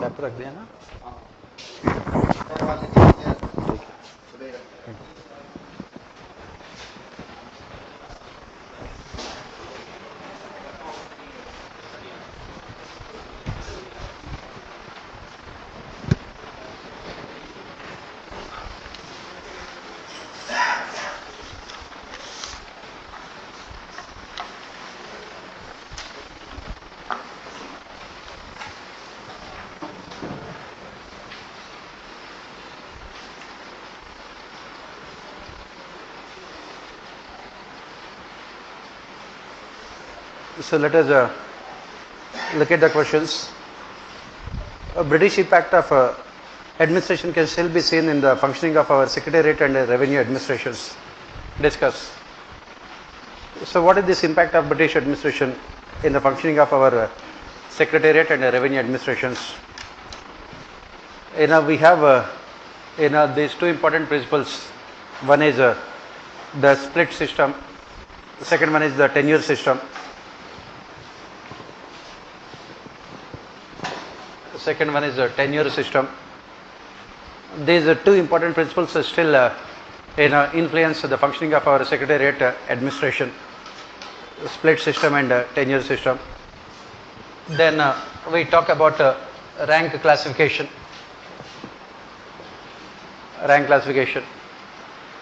Cap रख दिया ना? So let us look at the questions. A British impact of administration can still be seen in the functioning of our secretariat and revenue administrations. Discuss. So what is this impact of British administration in the functioning of our secretariat and revenue administrations? We have these two important principles. One is the split system. The second one is the tenure system. Second one is the tenure system. These two important principles still influence the functioning of our secretariat administration, split system and tenure system. Then we talk about rank classification. Rank classification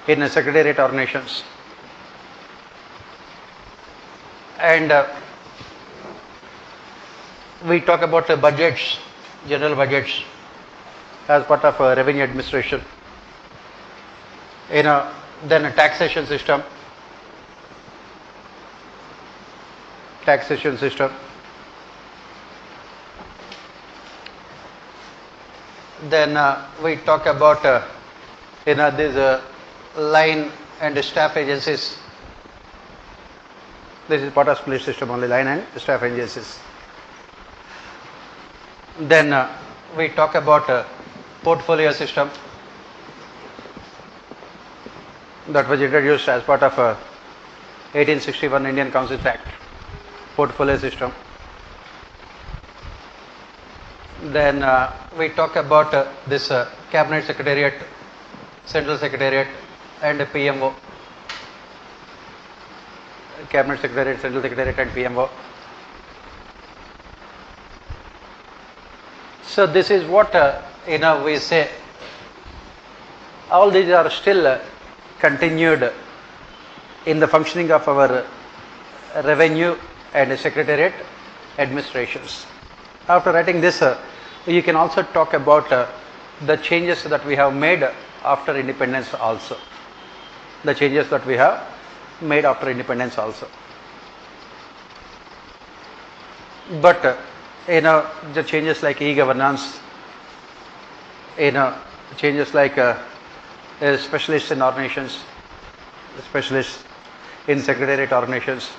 in secretariat organizations. And we talk about budgets, general budgets as part of revenue administration. Then a taxation system. Taxation system. Then we talk about these line and staff agencies. This is part of split system only, line and staff agencies. Then we talk about portfolio system that was introduced as part of 1861 Indian Council Act. Portfolio system. Then we talk about this cabinet secretariat, central secretariat and PMO. Cabinet secretariat, central secretariat and PMO. So this is what we say. All these are still continued in the functioning of our revenue and secretariat administrations. After writing this, you can also talk about the changes that we have made after independence also. The changes that we have made after independence also. But the changes like e-governance, changes like specialists in organizations, specialists in secretariat organizations,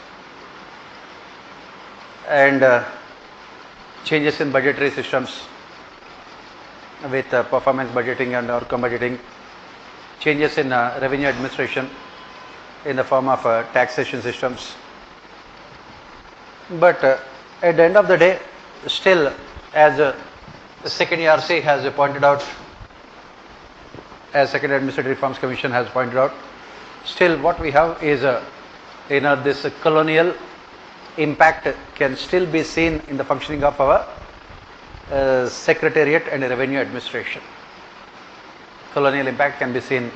and changes in budgetary systems with performance budgeting and outcome budgeting, changes in revenue administration in the form of taxation systems. But at the end of the day, still, as the second ERC has pointed out, as Second Administrative Reforms Commission has pointed out, still what we have is this colonial impact can still be seen in the functioning of our secretariat and revenue administration. Colonial impact can be seen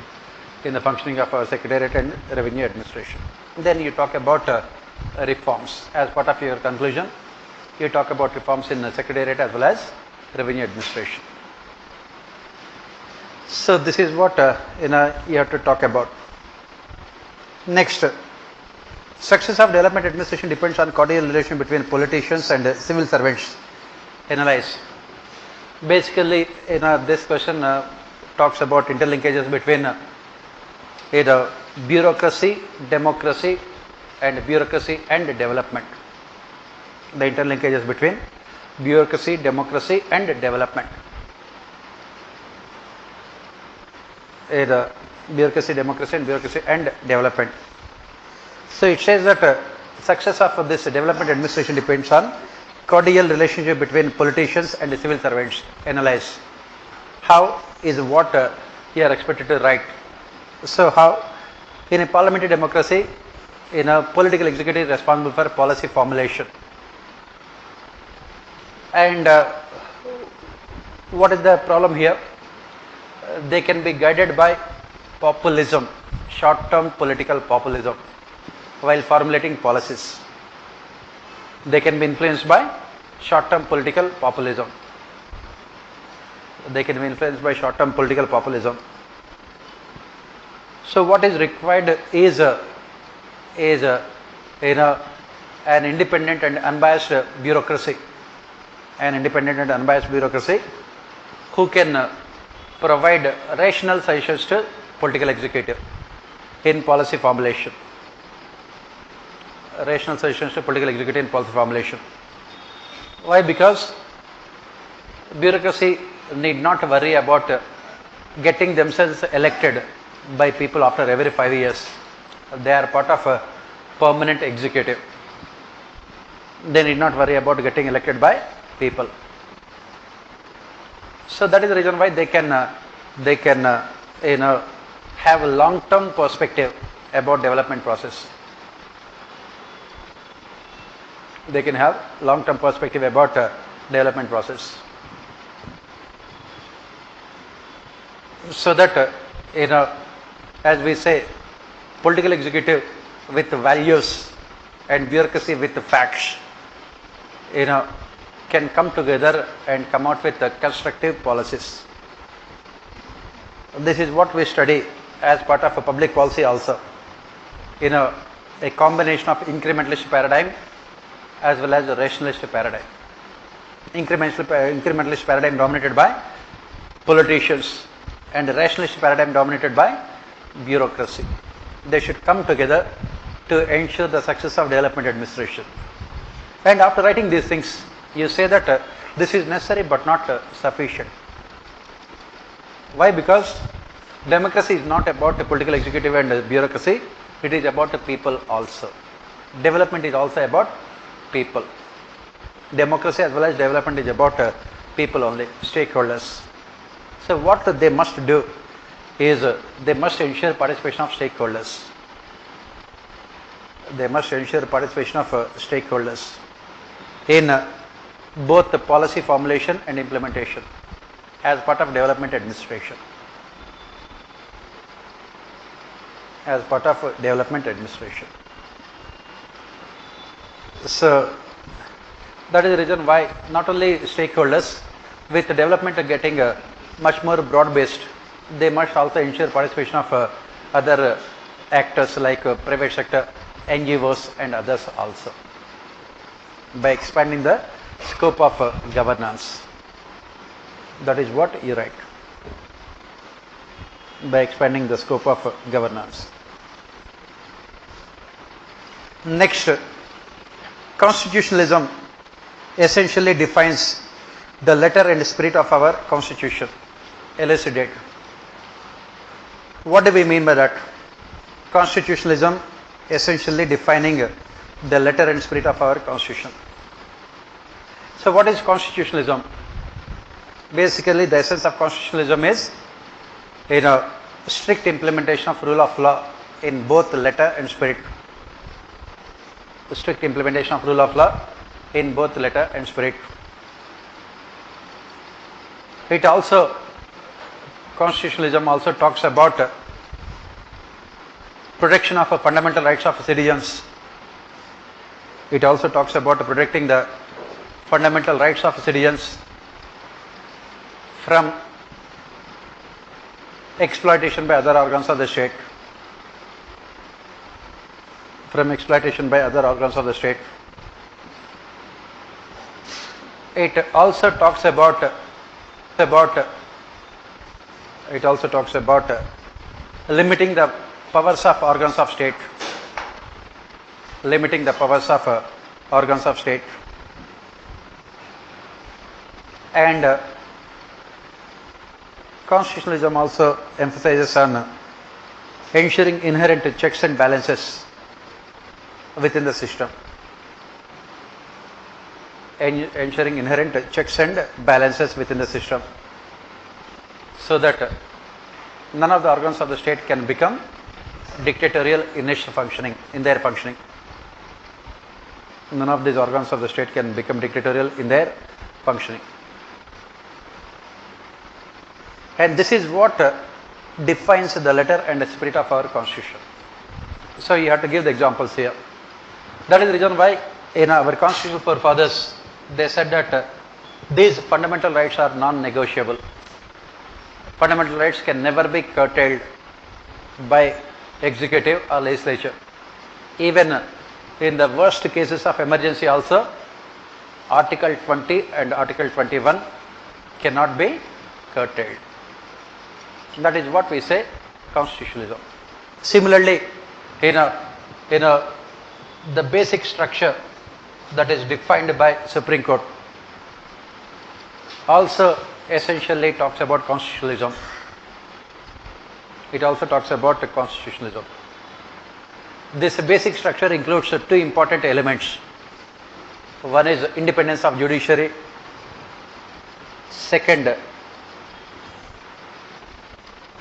in the functioning of our secretariat and revenue administration. Then you talk about reforms. As part of your conclusion, you talk about reforms in the secretariat as well as revenue administration. So this is what you have to talk about. Next, success of development administration depends on cordial relation between politicians and civil servants. Analyze. Basically, this question talks about interlinkages between bureaucracy, democracy, and bureaucracy and development. The interlinkages between bureaucracy, democracy, and development. Bureaucracy, democracy, and development. So it says that success of this development administration depends on cordial relationship between politicians and the civil servants. Analyze how is what you are expected to write. So how in a parliamentary democracy, in a political executive is responsible for policy formulation, and what is the problem here? They can be guided by populism, short-term political populism, while formulating policies. They can be influenced by short-term political populism. They can be influenced by short-term political populism. So what is required is an independent and unbiased bureaucracy, who can provide rational suggestions to political executive in policy formulation. Rational suggestions to political executive in policy formulation. Why? Because bureaucracy need not worry about getting themselves elected by people after every 5 years. They are part of a permanent executive. They need not worry about getting elected by people. So that is the reason why they can have a long-term perspective about development process. They can have long-term perspective about development process. So that as we say, political executive with values and bureaucracy with facts, can come together and come out with constructive policies. This is what we study as part of a public policy also. A combination of incrementalist paradigm as well as a rationalist paradigm. Incrementalist paradigm dominated by politicians and rationalist paradigm dominated by bureaucracy. They should come together to ensure the success of development administration. And after writing these things, you say that this is necessary but not sufficient. Why? Because democracy is not about the political executive and bureaucracy, it is about the people also. Development is also about people. Democracy as well as development is about people only, stakeholders. So what they must do is they must ensure participation of stakeholders. They must ensure participation of stakeholders in both the policy formulation and implementation as part of development administration. As part of development administration. So that is the reason why not only stakeholders, with development getting much more broad-based, they must also ensure participation of other actors like private sector, NGOs and others also, by expanding the scope of governance. That is what you write. By expanding the scope of governance. Next, constitutionalism essentially defines the letter and spirit of our constitution. Elucidate. What do we mean by that? Constitutionalism essentially defining the letter and spirit of our constitution. So what is constitutionalism? Basically the essence of constitutionalism is strict implementation of rule of law in both letter and spirit. Strict implementation of rule of law in both letter and spirit. It also, constitutionalism also talks about protection of fundamental rights of citizens. It also talks about protecting the fundamental rights of citizens from exploitation by other organs of the state. From exploitation by other organs of the state. It also talks about limiting the powers of organs of state. Limiting the powers of organs of state. And constitutionalism also emphasizes on ensuring inherent checks and balances within the system. ensuring inherent checks and balances within the system, so that none of the organs of the state can become dictatorial in its functioning, in their functioning. None of these organs of the state can become dictatorial in their functioning. And this is what defines the letter and the spirit of our constitution. So you have to give the examples here. That is the reason why in our constitutional forefathers they said that these fundamental rights are non-negotiable. Fundamental rights can never be curtailed by executive or legislature. Even in the worst cases of emergency also, Article 20 and Article 21 cannot be curtailed. That is what we say constitutionalism. Similarly, the basic structure that is defined by Supreme Court also essentially talks about constitutionalism. It also talks about constitutionalism. This basic structure includes two important elements. One is independence of judiciary. Second,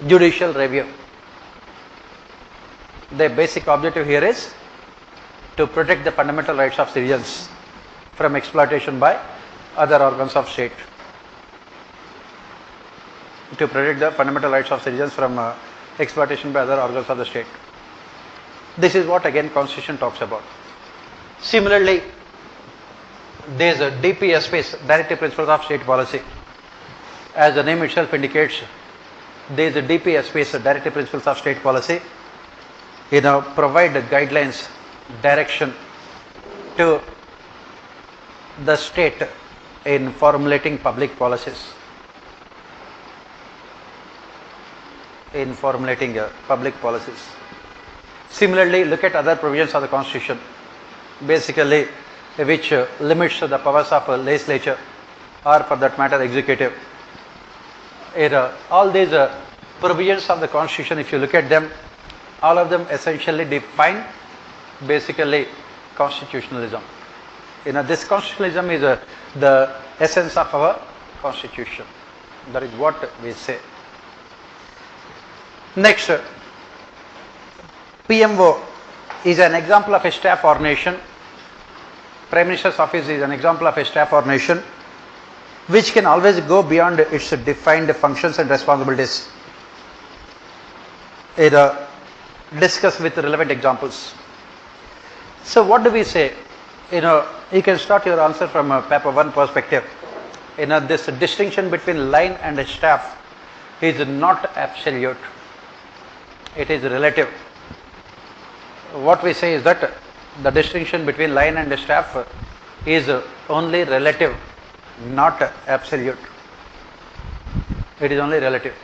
judicial review. The basic objective here is to protect the fundamental rights of citizens from exploitation by other organs of state. To protect the fundamental rights of citizens from exploitation by other organs of the state. This is what again Constitution talks about. Similarly, there is a DPSPs, Directive Principles of State Policy. As the name itself indicates, there is a DPSPs, Directive Principles of State Policy. Provide guidelines, direction to the state in formulating public policies. Similarly, look at other provisions of the Constitution, basically which limits the powers of legislature or for that matter executive. All these provisions of the Constitution, if you look at them, all of them essentially define basically constitutionalism. This constitutionalism is the essence of our Constitution. That is what we say. Next, PMO is an example of a staff ordination. Prime Minister's office is an example of a staff ordination which can always go beyond its defined functions and responsibilities. Discuss with relevant examples. So what do we say? You can start your answer from paper 1 perspective. This distinction between line and staff is not absolute. It is relative. What we say is that the distinction between line and staff is only relative, not absolute. It is only relative.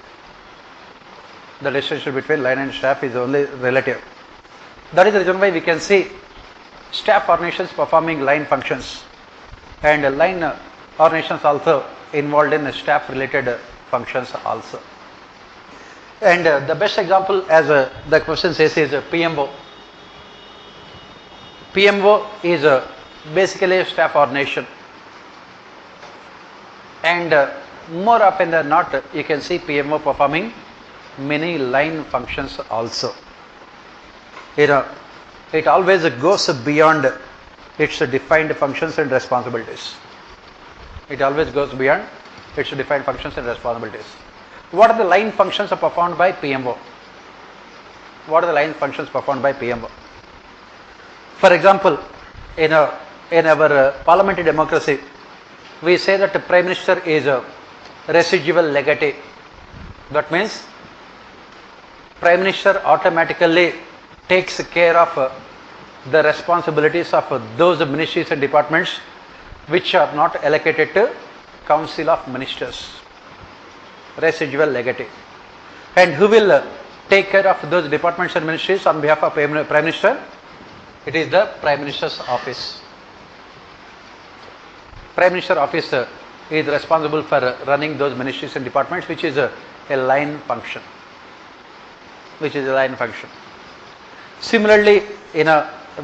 The distinction between line and staff is only relative. That is the reason why we can see staff ordinations performing line functions and line ordinations also involved in staff related functions also. And the best example, as the question says, is PMO. PMO is basically a staff ordination, and more often than not you can see PMO performing many line functions also. It always goes beyond its defined functions and responsibilities. It always goes beyond its defined functions and responsibilities. What are the line functions performed by PMO? What are the line functions performed by PMO? For example, in our parliamentary democracy, we say that the Prime Minister is a residual legatee. That means Prime Minister automatically takes care of the responsibilities of those ministries and departments which are not allocated to Council of Ministers. Residual legatee. And who will take care of those departments and ministries on behalf of Prime Minister? It is the Prime Minister's office. Prime Minister office is responsible for running those ministries and departments, which is a line function. Similarly,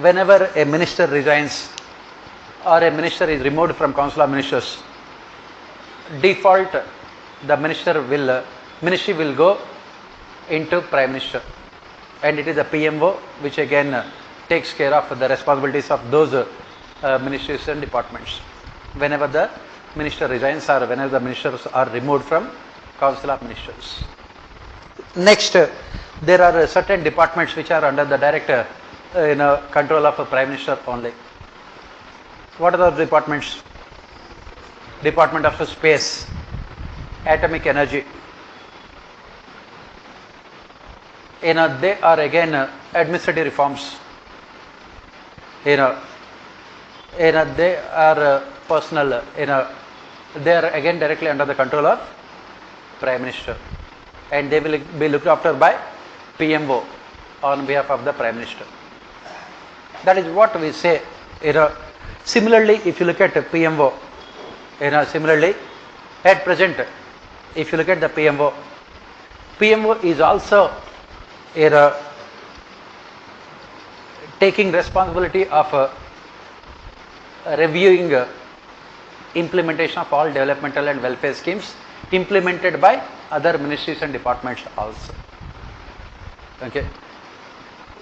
whenever a minister resigns or a minister is removed from Council of Ministers, default the ministry will go into Prime Minister, and it is the PMO which again takes care of the responsibilities of those ministries and departments whenever the minister resigns or whenever the ministers are removed from Council of Ministers. Next, there are certain departments which are under the direct control of a Prime Minister only. What are those departments? Department of Space, Atomic Energy. They are again administrative reforms. They are personal. They are again directly under the control of Prime Minister, and they will be looked after by PMO on behalf of the Prime Minister. That is what we say. Similarly, if you look at PMO, similarly at present, if you look at the PMO is also taking responsibility of reviewing implementation of all developmental and welfare schemes implemented by other ministries and departments also. Okay.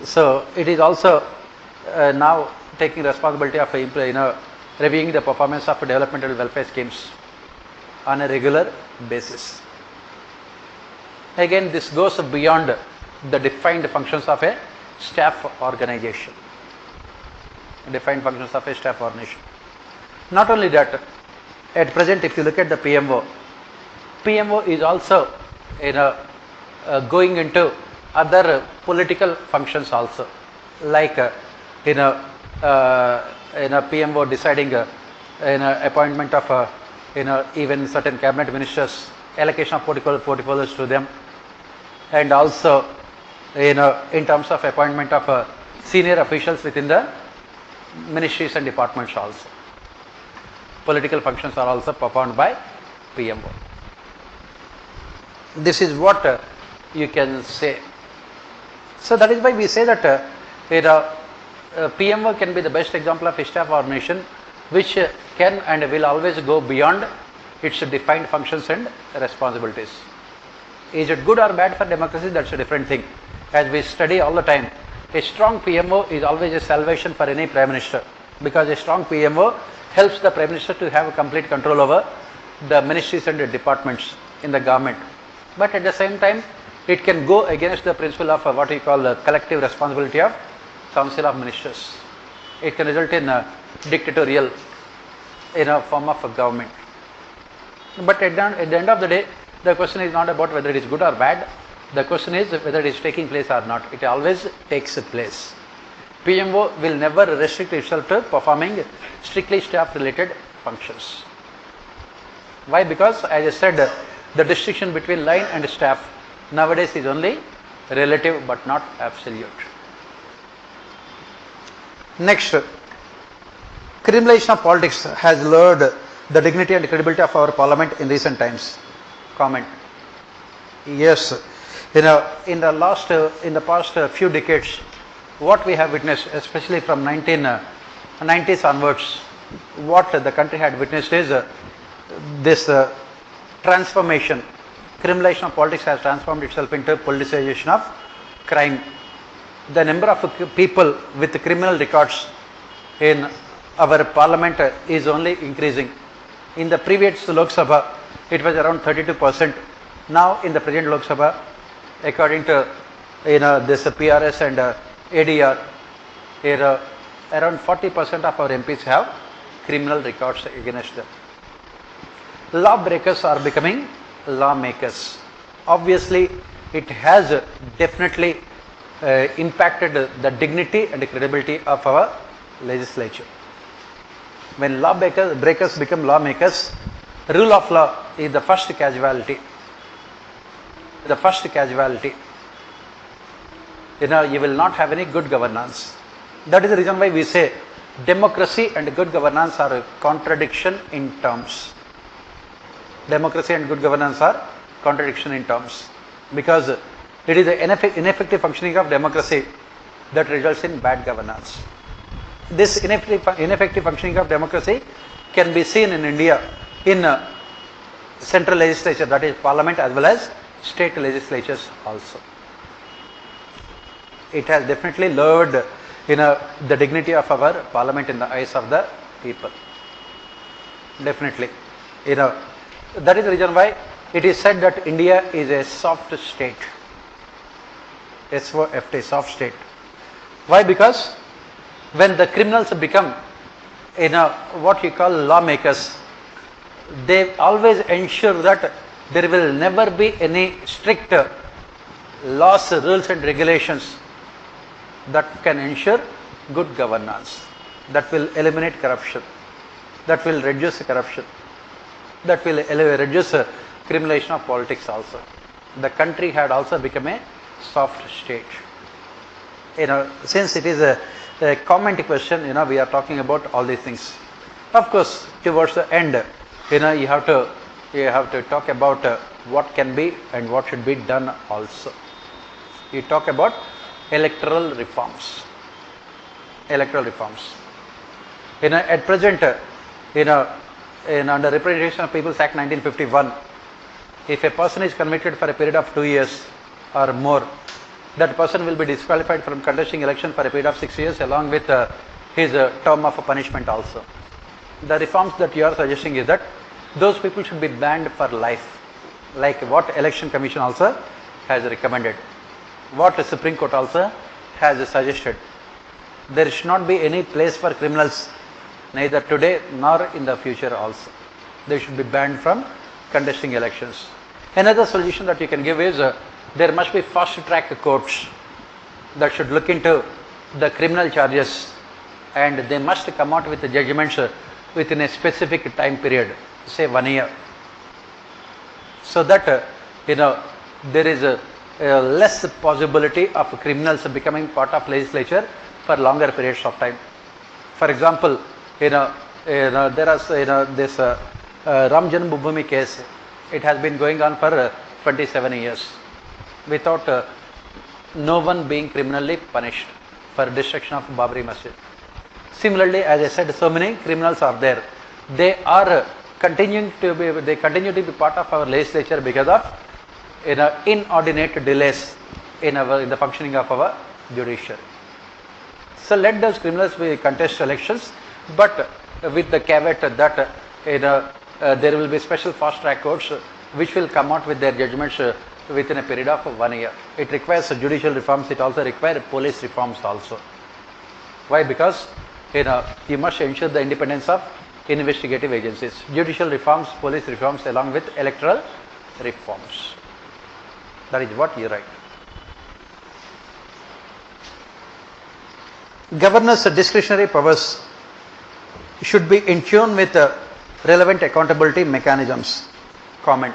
So it is also now taking responsibility of reviewing the performance of developmental welfare schemes on a regular basis. Again, this goes beyond the defined functions of a staff organization. Defined functions of a staff organization. Not only that, at present, if you look at the PMO is also going into other political functions also, like PMO deciding appointment of even certain cabinet ministers, allocation of portfolios to them, and also in terms of appointment of senior officials within the ministries and departments also. Political functions are also performed by PMO. This is what you can say. So that is why we say that PMO can be the best example of a staff organization which can and will always go beyond its defined functions and responsibilities. Is it good or bad for democracy? That's a different thing. As we study all the time, a strong PMO is always a salvation for any Prime Minister, because a strong PMO helps the Prime Minister to have complete control over the ministries and the departments in the government. But at the same time, it can go against the principle of what we call collective responsibility of Council of Ministers. It can result in dictatorial form of government. But at the end of the day, the question is not about whether it is good or bad. The question is whether it is taking place or not. It always takes place. PMO will never restrict itself to performing strictly staff related functions. Why? Because as I said, the distinction between line and staff nowadays is only relative but not absolute. Next, criminalization of politics has lowered the dignity and credibility of our parliament in recent times. Comment. Yes, in the past few decades, what we have witnessed, especially from 1990s onwards, what the country had witnessed is this transformation. Criminalization of politics has transformed itself into politicization of crime. The number of people with criminal records in our parliament is only increasing. In the previous Lok Sabha, it was around 32%. Now in the present Lok Sabha, according to this PRS and ADR, around 40% of our MPs have criminal records against them. Lawbreakers are becoming lawmakers. Obviously, it has definitely impacted the dignity and the credibility of our legislature. When lawbreakers become lawmakers, rule of law is the first casualty. The first casualty. You will not have any good governance. That is the reason why we say democracy and good governance are a contradiction in terms. Democracy and good governance are contradiction in terms, because it is the ineffective functioning of democracy that results in bad governance. This ineffective functioning of democracy can be seen in India in central legislature, that is parliament, as well as state legislatures also. It has definitely lowered the dignity of our parliament in the eyes of the people. Definitely. That is the reason why it is said that India is a soft state. SOFT, soft state. Why? Because when the criminals become what you call lawmakers, they always ensure that there will never be any strict laws, rules and regulations that can ensure good governance, that will eliminate corruption, that will reduce corruption, that will reduce criminalization of politics also. The country had also become a soft state. Since it is a comment question, we are talking about all these things. Of course, towards the end, you have to talk about what can be and what should be done also. You talk about electoral reforms. Electoral reforms. At present, under Representation of People's Act 1951, if a person is convicted for a period of 2 years or more, that person will be disqualified from contesting election for a period of 6 years along with his term of punishment also. The reforms that you are suggesting is that those people should be banned for life, like what Election Commission also has recommended, what the Supreme Court also has suggested. There should not be any place for criminals, neither today nor in the future also. They should be banned from contesting elections. Another solution that you can give is there must be fast track courts that should look into the criminal charges, and they must come out with the judgments within a specific time period, say 1 year, so that there is a less possibility of criminals becoming part of legislature for longer periods of time. For example, there are this Ram Janmabhoomi case. It has been going on for 27 years without no one being criminally punished for destruction of Babri Masjid. Similarly, as I said, so many criminals are there. They continue to be part of our legislature because of inordinate delays in the functioning of our judiciary. So let those criminals contest elections, but with the caveat that there will be special fast track courts which will come out with their judgments within a period of 1 year. It requires judicial reforms. It also requires police reforms also. Why? Because you must ensure the independence of investigative agencies. Judicial reforms, police reforms, along with electoral reforms. That is what you write. Governors' discretionary powers should be in tune with relevant accountability mechanisms. Comment.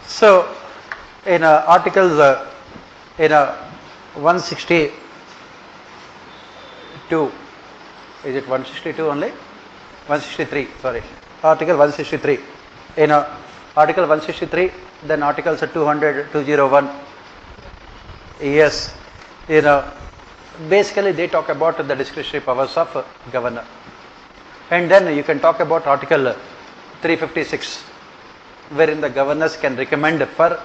So, in articles 162, is it 162 only? 163, sorry. Article 163. In Article 163, then Articles 200, 201. Yes, basically they talk about the discretionary powers of governor. And then you can talk about Article 356, wherein the governors can recommend for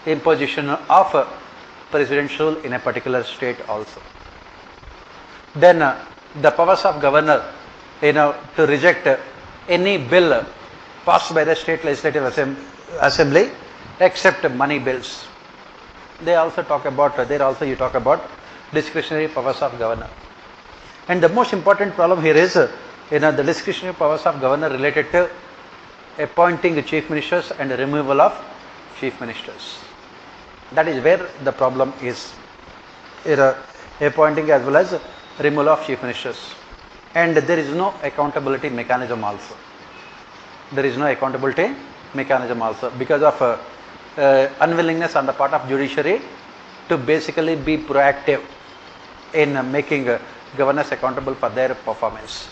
imposition of presidential rule in a particular state also. Then the powers of governor, to reject any bill passed by the state legislative assembly except money bills. There also you talk about discretionary powers of governor. And the most important problem here is the discretionary powers of governor related to appointing chief ministers and removal of chief ministers. That is where the problem is. Appointing as well as removal of chief ministers. And there is no accountability mechanism also. There is no accountability mechanism also because of unwillingness on the part of judiciary to basically be proactive in making governors accountable for their performance.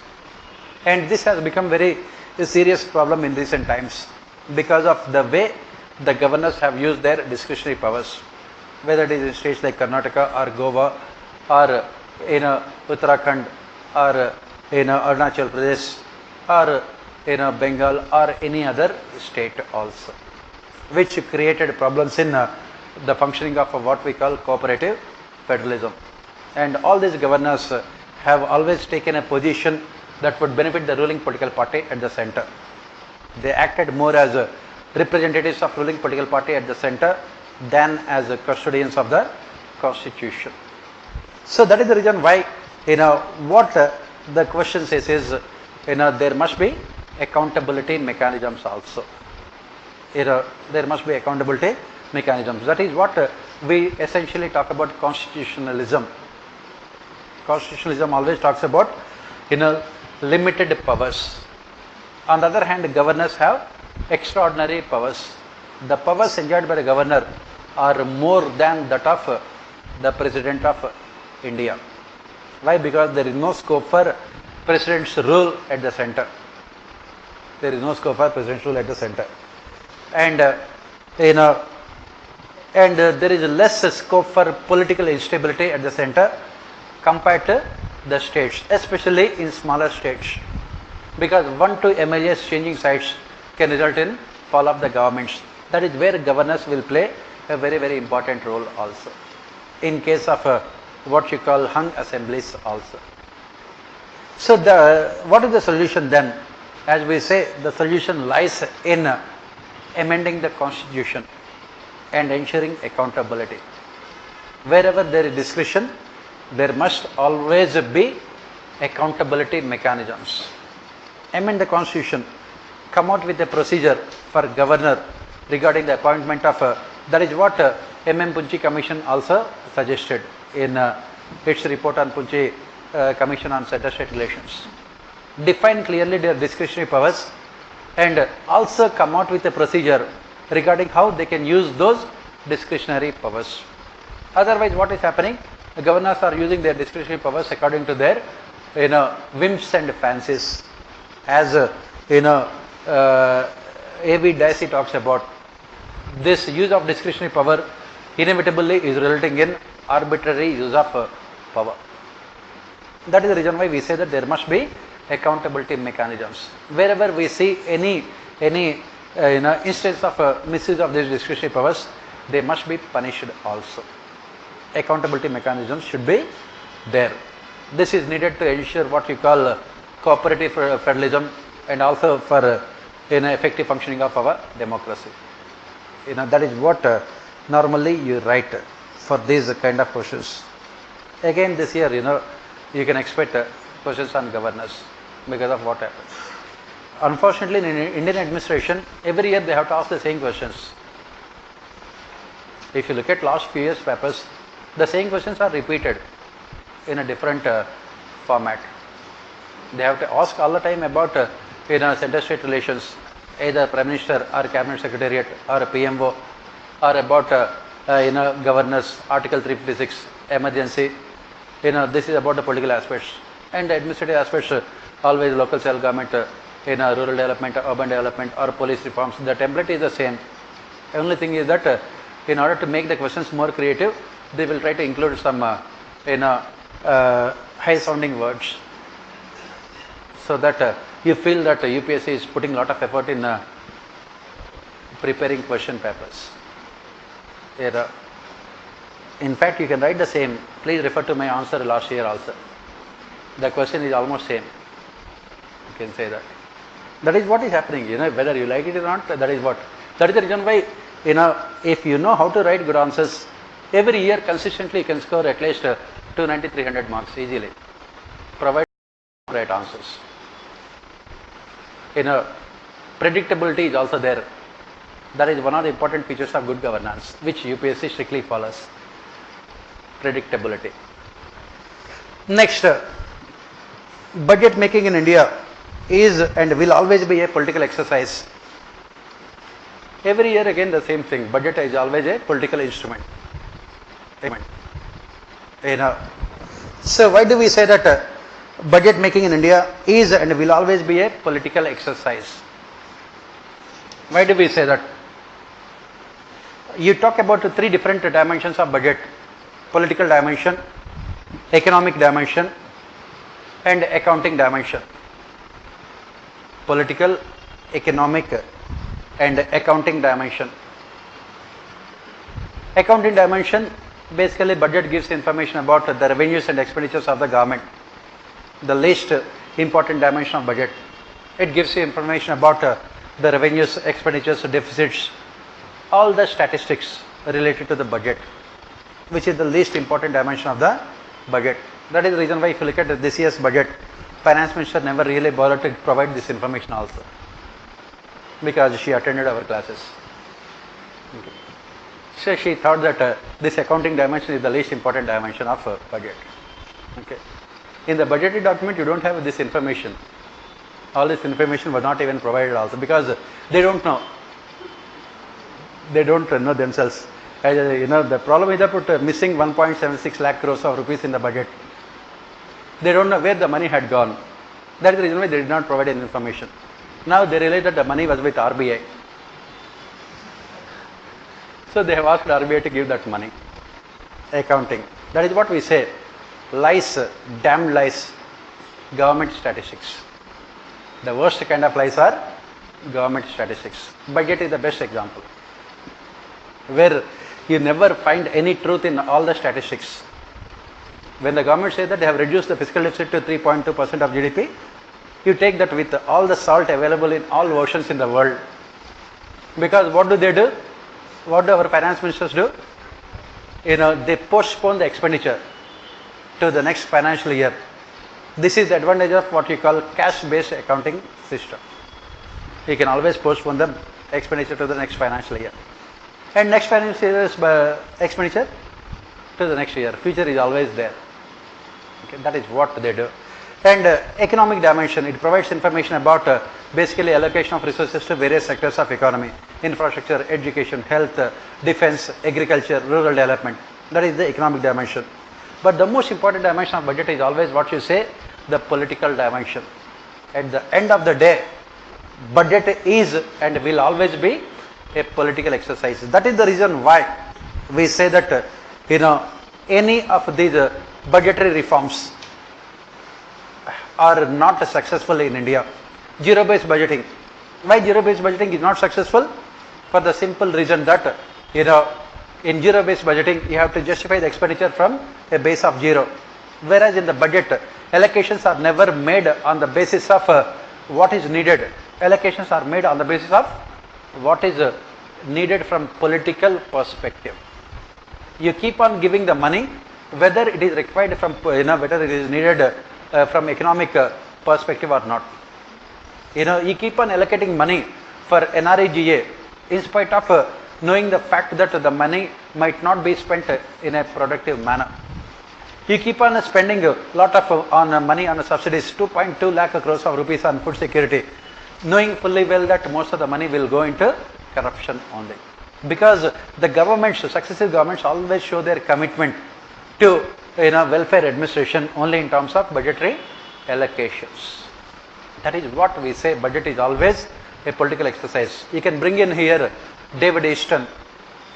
And this has become very serious problem in recent times because of the way the governors have used their discretionary powers, whether it is in states like Karnataka or Goa or in Uttarakhand or in Arunachal Pradesh or in Bengal or any other state also, which created problems in the functioning of what we call cooperative federalism. And all these governors have always taken a position that would benefit the ruling political party at the center. They acted more as representatives of ruling political party at the center than as custodians of the constitution. So that is the reason why what the question says is there must be accountability mechanisms also. There must be accountability mechanisms. That is what we essentially talk about constitutionalism. Constitutionalism always talks about limited powers. On the other hand, governors have extraordinary powers. The powers enjoyed by the governor are more than that of the President of India. Why? Because there is no scope for President's rule at the center. There is no scope for President's rule at the center. And there is less scope for political instability at the center compared to the states, especially in smaller states. Because 1 2 MLAs changing sides can result in fall of the governments. That is where governors will play a very, very important role also. In case of what you call hung assemblies also. So what is the solution then? As we say, the solution lies in amending the constitution and ensuring accountability. Wherever there is discretion, there must always be accountability mechanisms. Amend the constitution, come out with a procedure for governor regarding the appointment of that is what M.M. Punchi Commission also suggested in its report on Punchi Commission on Center-State Relations. Define clearly their discretionary powers and also come out with a procedure regarding how they can use those discretionary powers. Otherwise, what is happening? The governors are using their discretionary powers according to their whims and fancies. As A.V. Dicey talks about, this use of discretionary power inevitably is resulting in arbitrary use of power. That is the reason why we say that there must be accountability mechanisms. Wherever we see any instance of misuse of these discretionary powers, they must be punished also. Accountability mechanisms should be there. This is needed to ensure what you call cooperative federalism and also for effective functioning of our democracy. That is what normally you write for these kind of questions. Again this year, you can expect questions on governance because of what happens. Unfortunately, in Indian administration, every year they have to ask the same questions. If you look at last few years papers, the same questions are repeated in a different format. They have to ask all the time about center-state relations, either Prime Minister or Cabinet Secretariat or PMO, or about governors, Article 356, emergency. This is about the political aspects, and the administrative aspects always local self-government, rural development, urban development, or police reforms. The template is the same. The only thing is that in order to make the questions more creative, they will try to include some high-sounding words, so that you feel that UPSC is putting a lot of effort in preparing question papers. In fact, you can write the same. Please refer to my answer last year also. The question is almost same. You can say that. That is what is happening. Whether you like it or not, that is what. That is the reason why, if you know how to write good answers, every year consistently you can score at least 290, 300 marks easily. Provide right answers. Predictability is also there. That is one of the important features of good governance, which UPSC strictly follows. Predictability. Next, budget making in India is and will always be a political exercise. Every year again the same thing. Budget is always a political instrument. So why do we say that budget making in India is and will always be a political exercise? Why do we say that? You talk about 3 different dimensions of budget: political dimension, economic dimension and accounting dimension. Political, economic and accounting dimension. Accounting dimension, basically budget gives information about the revenues and expenditures of the government. The least important dimension of budget. It gives you information about the revenues, expenditures, deficits, all the statistics related to the budget, which is the least important dimension of the budget. That is the reason why if you look at this year's budget, Finance Minister never really bothered to provide this information also, because she attended our classes. Okay. So she thought that this accounting dimension is the least important dimension of budget. Okay. In the budgetary document, you don't have this information. All this information was not even provided also, because they don't know. They don't know themselves. The problem is that missing 1.76 lakh crores of rupees in the budget. They don't know where the money had gone. That is the reason why they did not provide any information. Now they realize that the money was with RBI. So they have asked RBI to give that money. Accounting. That is what we say. Lies, damned lies, government statistics. The worst kind of lies are government statistics. Budget is the best example, where you never find any truth in all the statistics. When the government says that they have reduced the fiscal deficit to 3.2% of GDP, you take that with all the salt available in all oceans in the world. Because what do? What do our finance ministers do? They postpone the expenditure to the next financial year. This is the advantage of what you call cash-based accounting system. You can always postpone the expenditure to the next financial year. And next financial year's expenditure to the next year. Future is always there. Okay, that is what they do. And economic dimension, it provides information about basically allocation of resources to various sectors of economy. Infrastructure, education, health, defense, agriculture, rural development. That is the economic dimension. But the most important dimension of budget is always what you say, the political dimension. At the end of the day, budget is and will always be a political exercise. That is the reason why we say that any of these budgetary reforms are not successful in India. Zero-based budgeting. Why zero-based budgeting is not successful? For the simple reason that in zero-based budgeting you have to justify the expenditure from a base of zero. Whereas in the budget, allocations are never made on the basis of what is needed. Allocations are made on the basis of what is needed from political perspective. You keep on giving the money, whether it is required from, whether it is needed from economic perspective or not. You keep on allocating money for NREGA in spite of knowing the fact that the money might not be spent in a productive manner. You keep on spending a lot of money on subsidies, 2.2 lakh crores of rupees on food security, knowing fully well that most of the money will go into corruption only. Because the governments, successive governments always show their commitment to welfare administration only in terms of budgetary allocations. That is what we say, budget is always a political exercise. You can bring in here David Easton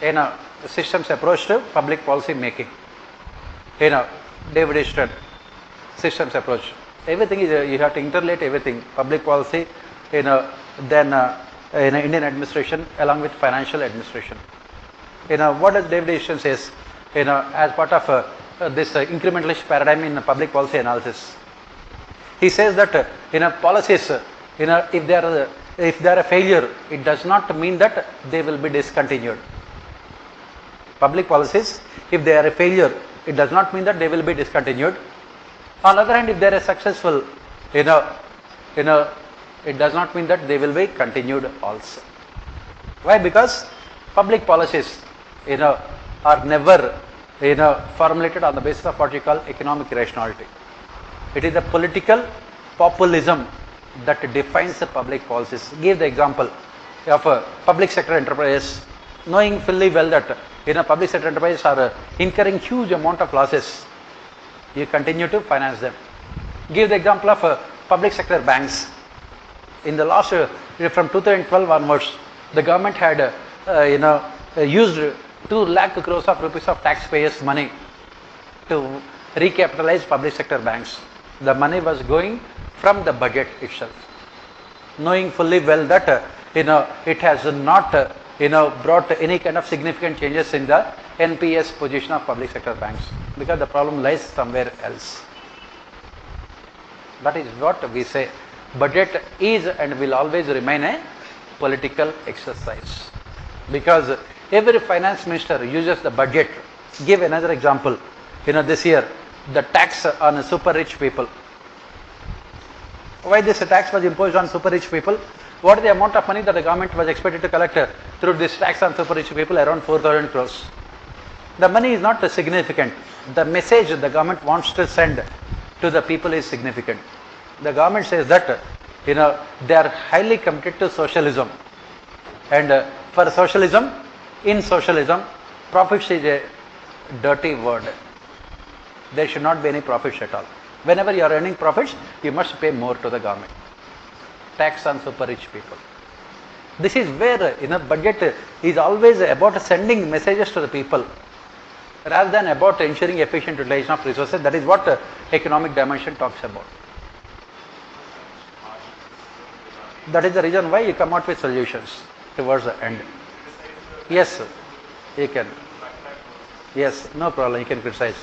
in a systems approach to public policy making. David Easton, systems approach. Everything is, you have to interrelate everything, public policy, then Indian administration along with financial administration. What does David Easton says, as part of this incrementalist paradigm in public policy analysis? He says that policies, if they are a failure, it does not mean that they will be discontinued. Public policies, if they are a failure, it does not mean that they will be discontinued. On the other hand, if they are successful, it does not mean that they will be continued also. Why? Because public policies, are never, formulated on the basis of what you call economic rationality. It is the political populism that defines the public policies. Give the example of public sector enterprises, knowing fully well that public sector enterprises are incurring huge amount of losses. You continue to finance them. Give the example of public sector banks. In the last, from 2012 onwards, the government had used 2 lakh crores of rupees of taxpayers' money to recapitalize public sector banks. The money was going from the budget itself, knowing fully well that it has not brought any kind of significant changes in the NPS position of public sector banks, because the problem lies somewhere else. That is what we say. Budget is and will always remain a political exercise, because every finance minister uses the budget. Give another example. This year the tax on super rich people. Why this tax was imposed on super rich people? What is the amount of money that the government was expected to collect through this tax on super rich people? Around 4,000 crores. The money is not significant. The message the government wants to send to the people is significant. The government says that they are highly committed to socialism, and for socialism, in socialism, profits is a dirty word. There should not be any profits at all. Whenever you are earning profits, you must pay more to the government. Tax on super rich people. This is where budget is always about sending messages to the people rather than about ensuring efficient utilization of resources. That is what economic dimension talks about. That is the reason why you come out with solutions towards the end. Yes, you can. Yes, no problem, you can criticize.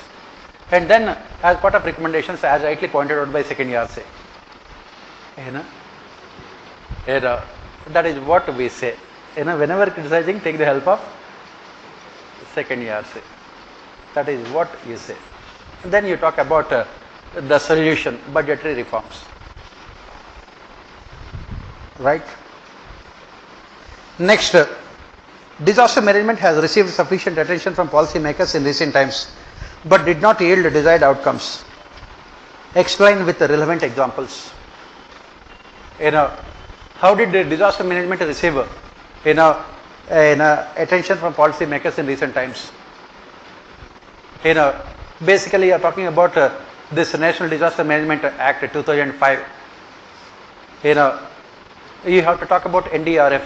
And then, as part of recommendations, as rightly pointed out by second ERC, that is what we say. Whenever criticizing, take the help of second ERC. That is what you say. And then you talk about the solution, budgetary reforms. Right? Next, disaster management has received sufficient attention from policymakers in recent times, but did not yield desired outcomes. Explain with the relevant examples. How did the disaster management receive attention from policymakers in recent times? Basically you are talking about this National Disaster Management Act 2005. You have to talk about NDRF.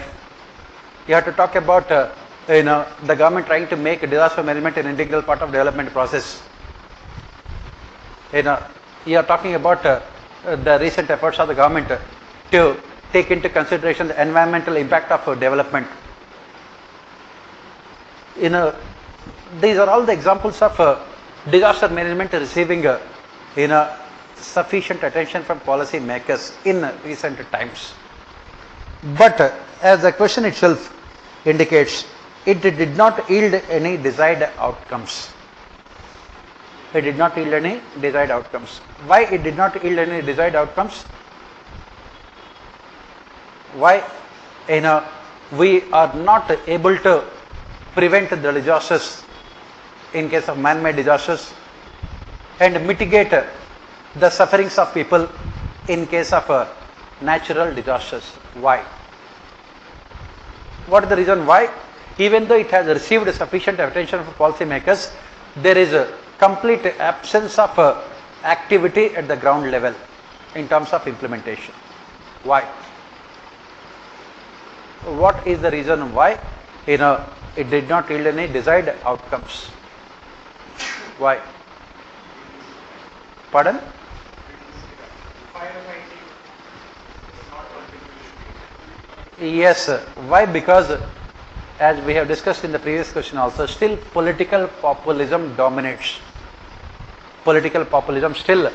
You have to talk about the government trying to make disaster management an integral part of development process. You are talking about the recent efforts of the government to take into consideration the environmental impact of development. These are all the examples of disaster management receiving sufficient attention from policy makers in recent times. But as the question itself indicates, it did not yield any desired outcomes. It did not yield any desired outcomes. Why it did not yield any desired outcomes? Why? We are not able to prevent the disasters in case of man-made disasters and mitigate the sufferings of people in case of natural disasters. Why? What is the reason why? Even though it has received sufficient attention from policymakers, there is a complete absence of activity at the ground level in terms of implementation. Why? What is the reason why it did not yield any desired outcomes? Why? Pardon? Yes. Why? Because as we have discussed in the previous question also, still political populism dominates. Political populism still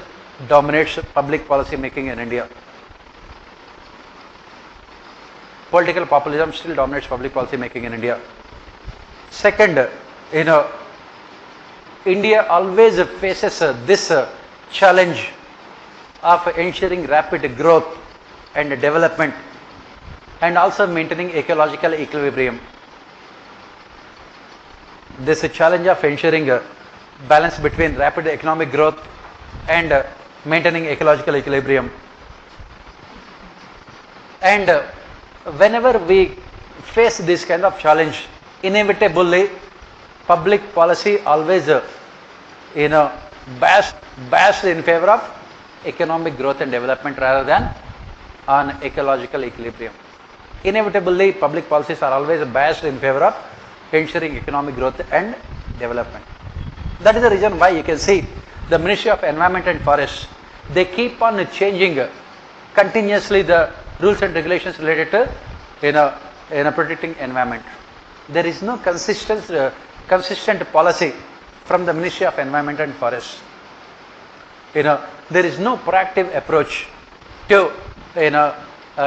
dominates public policy making in India. Political populism still dominates public policy making in India. Second, India always faces this challenge of ensuring rapid growth and development and also maintaining ecological equilibrium. This challenge of ensuring a balance between rapid economic growth and maintaining ecological equilibrium. And whenever we face this kind of challenge, inevitably public policy always based in favor of economic growth and development rather than on ecological equilibrium. Inevitably public policies are always based in favor of ensuring economic growth and development. That is the reason why you can see the Ministry of Environment and Forests, they keep on changing continuously the rules and regulations related to protecting environment. There is no consistent policy from the Ministry of Environment and Forests. There is no proactive approach to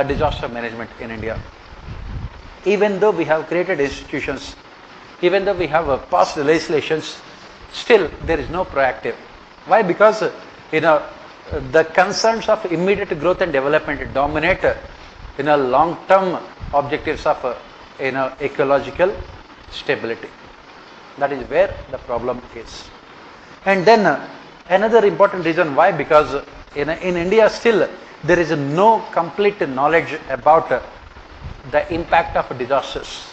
disaster management in India. Even though we have created institutions, even though we have passed legislations, still there is no proactive. Why? Because the concerns of immediate growth and development dominate long-term objectives of ecological stability. That is where the problem is. And then another important reason why, because in India still there is no complete knowledge about the impact of disasters.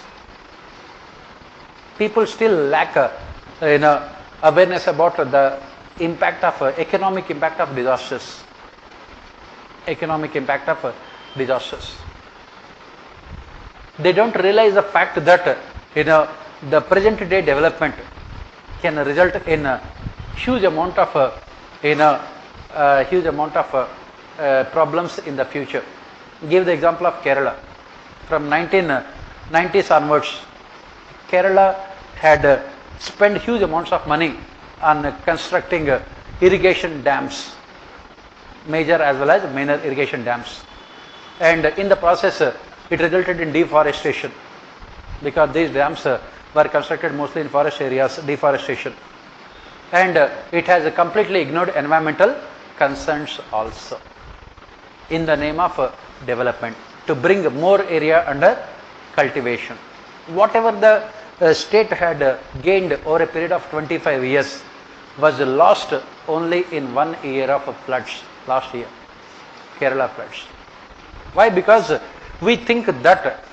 People still lack awareness about the impact of economic impact of disasters. Economic impact of disasters. They don't realize the fact that the present day development can result in a huge amount of problems in the future. Give the example of Kerala. From 1990s onwards, Kerala had spent huge amounts of money on constructing irrigation dams, major as well as minor irrigation dams, and in the process it resulted in deforestation, because these dams were constructed mostly in forest areas, deforestation, and it has completely ignored environmental concerns also in the name of development, to bring more area under cultivation. Whatever the state had gained over a period of 25 years was lost only in 1 year of floods, last year, Kerala floods. Why? Because we think that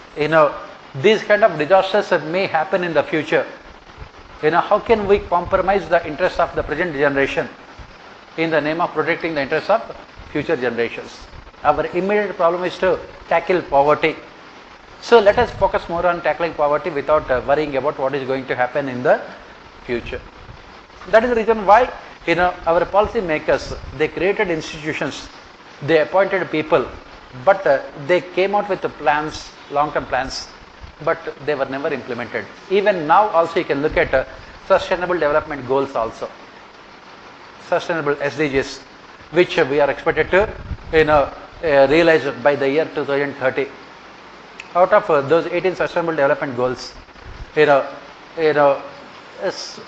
these kind of disasters may happen in the future. How can we compromise the interests of the present generation in the name of protecting the interests of future generations? Our immediate problem is to tackle poverty. So let us focus more on tackling poverty without worrying about what is going to happen in the future. That is the reason why our policy makers, they created institutions, they appointed people, but they came out with the plans, long-term plans, but they were never implemented. Even now also you can look at sustainable development goals also, sustainable SDGs, which we are expected to realize by the year 2030. Out of those 18 sustainable development goals,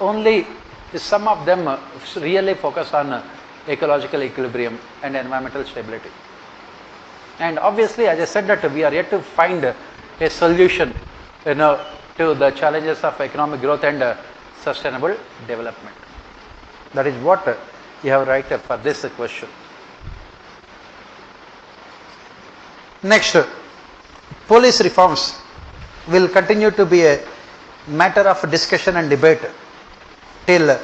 only some of them really focus on ecological equilibrium and environmental stability. And obviously, as I said, that we are yet to find a solution to the challenges of economic growth and sustainable development. That is what you have right for this question. Next, police reforms will continue to be a matter of discussion and debate till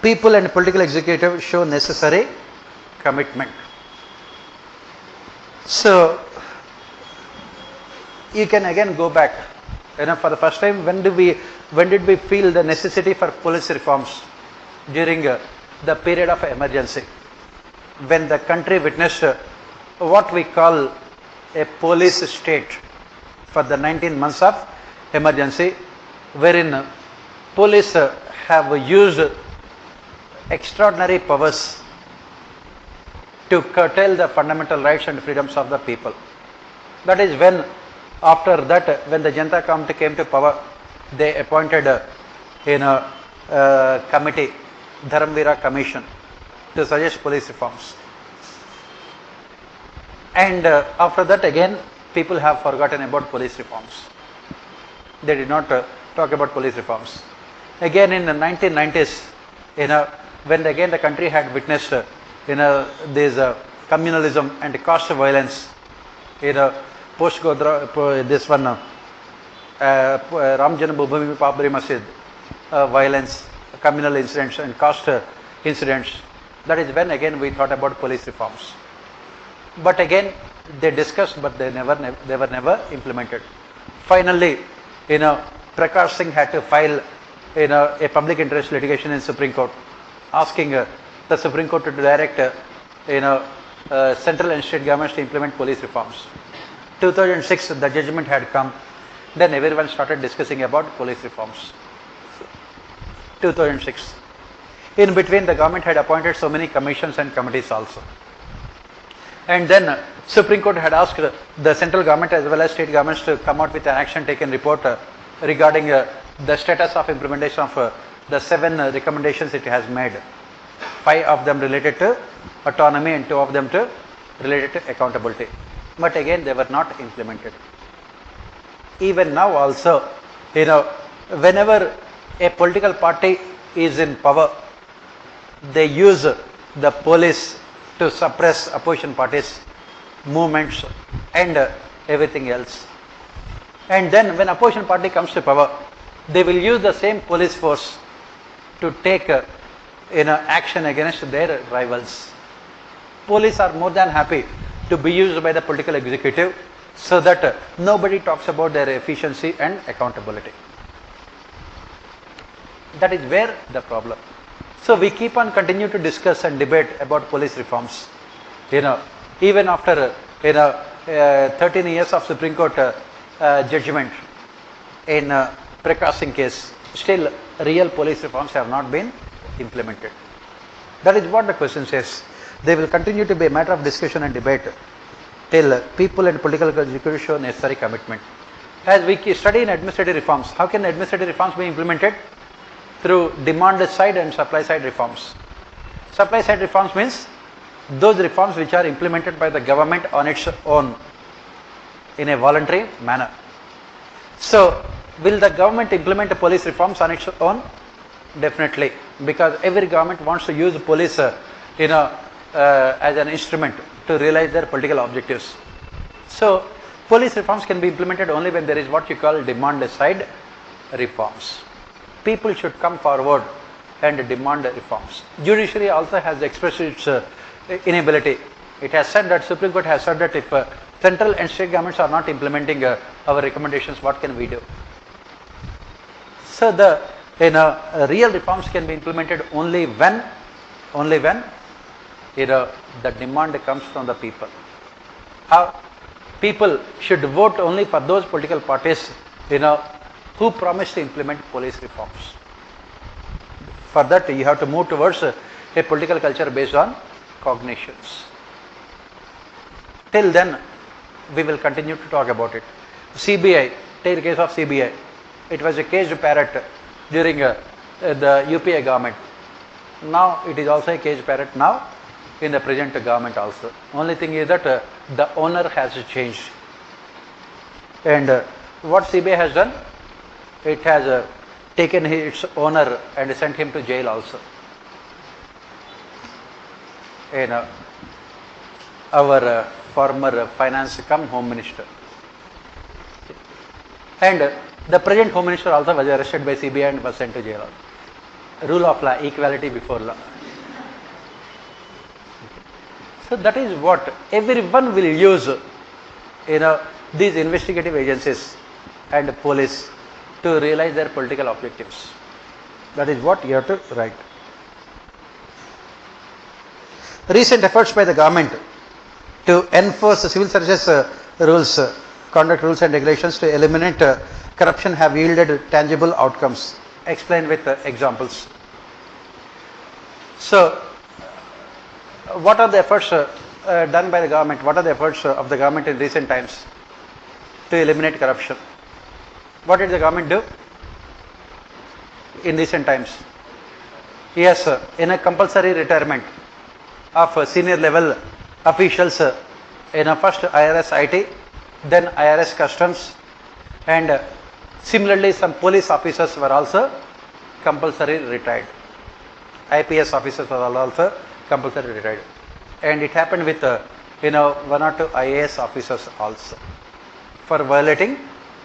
people and political executives show necessary commitment. So you can again go back. For the first time, when did we feel the necessity for police reforms? During the period of emergency, when the country witnessed what we call a police state for the 19 months of emergency, wherein police have used extraordinary powers to curtail the fundamental rights and freedoms of the people. That is when, after that, when the Janata Committee came to power, they appointed a committee, Dharamvira Commission, to suggest police reforms. And after that, again, people have forgotten about police reforms. They did not talk about police reforms. Again, in the 1990s, when again the country had witnessed this communalism and caste violence, post Godra, this one Ram Janmabhoomi Babri Masjid violence, communal incidents and caste incidents. That is when again we thought about police reforms. But again they discussed, but they were never implemented. Finally, Prakash Singh had to file a public interest litigation in Supreme Court, asking the Supreme Court to direct central and state governments to implement police reforms. 2006 the judgment had come, then everyone started discussing about police reforms. 2006. In between the government had appointed so many commissions and committees also. And then Supreme Court had asked the central government as well as state governments to come out with an action taken report regarding the status of implementation of the 7 recommendations it has made. 5 of them related to autonomy and 2 of them related to accountability. But again they were not implemented. Even now also, whenever a political party is in power, they use the police to suppress opposition parties, movements and everything else. And then when opposition party comes to power, they will use the same police force to take action against their rivals. Police are more than happy to be used by the political executive so that nobody talks about their efficiency and accountability. That is where the problem. So we keep on continue to discuss and debate about police reforms. Even after 13 years of Supreme Court judgment in Prakash Singh case, still real police reforms have not been implemented. That is what the question says. They will continue to be a matter of discussion and debate till people and political executives show necessary commitment. As we study in administrative reforms, how can administrative reforms be implemented? Through demand side and supply side reforms. Supply side reforms means those reforms which are implemented by the government on its own in a voluntary manner. So, will the government implement police reforms on its own? Definitely, because every government wants to use police as an instrument to realize their political objectives. So, police reforms can be implemented only when there is what you call demand side reforms. People should come forward and demand reforms. Judiciary also has expressed its inability. It has said that, Supreme Court has said that if central and state governments are not implementing our recommendations, what can we do? So the real reforms can be implemented only when the demand comes from the people. People should vote only for those political parties who promise to implement police reforms. For that you have to move towards a political culture based on cognitions. Till then we will continue to talk about it. CBI, take the case of CBI. It was a caged parrot during the UPA government. Now it is also a caged parrot now in the present government also. Only thing is that the owner has changed. And what CBI has done? It has taken its owner and sent him to jail also. Our former finance cum home minister. And the present home minister also was arrested by CBI and was sent to jail also. Rule of law, equality before law. So that is what everyone will use, these investigative agencies and police to realize their political objectives. That is what you have to write. Recent efforts by the government to enforce civil services rules, conduct rules and regulations to eliminate corruption have yielded tangible outcomes. Explain with examples. So, what are the efforts done by the government? What are the efforts of the government in recent times to eliminate corruption? What did the government do in recent times? Yes, in a compulsory retirement of senior level officials in a first IRS IT, then IRS Customs, and similarly some police officers were also compulsory retired. IPS officers were also compulsory retired. And it happened with 1 or 2 IAS officers also for violating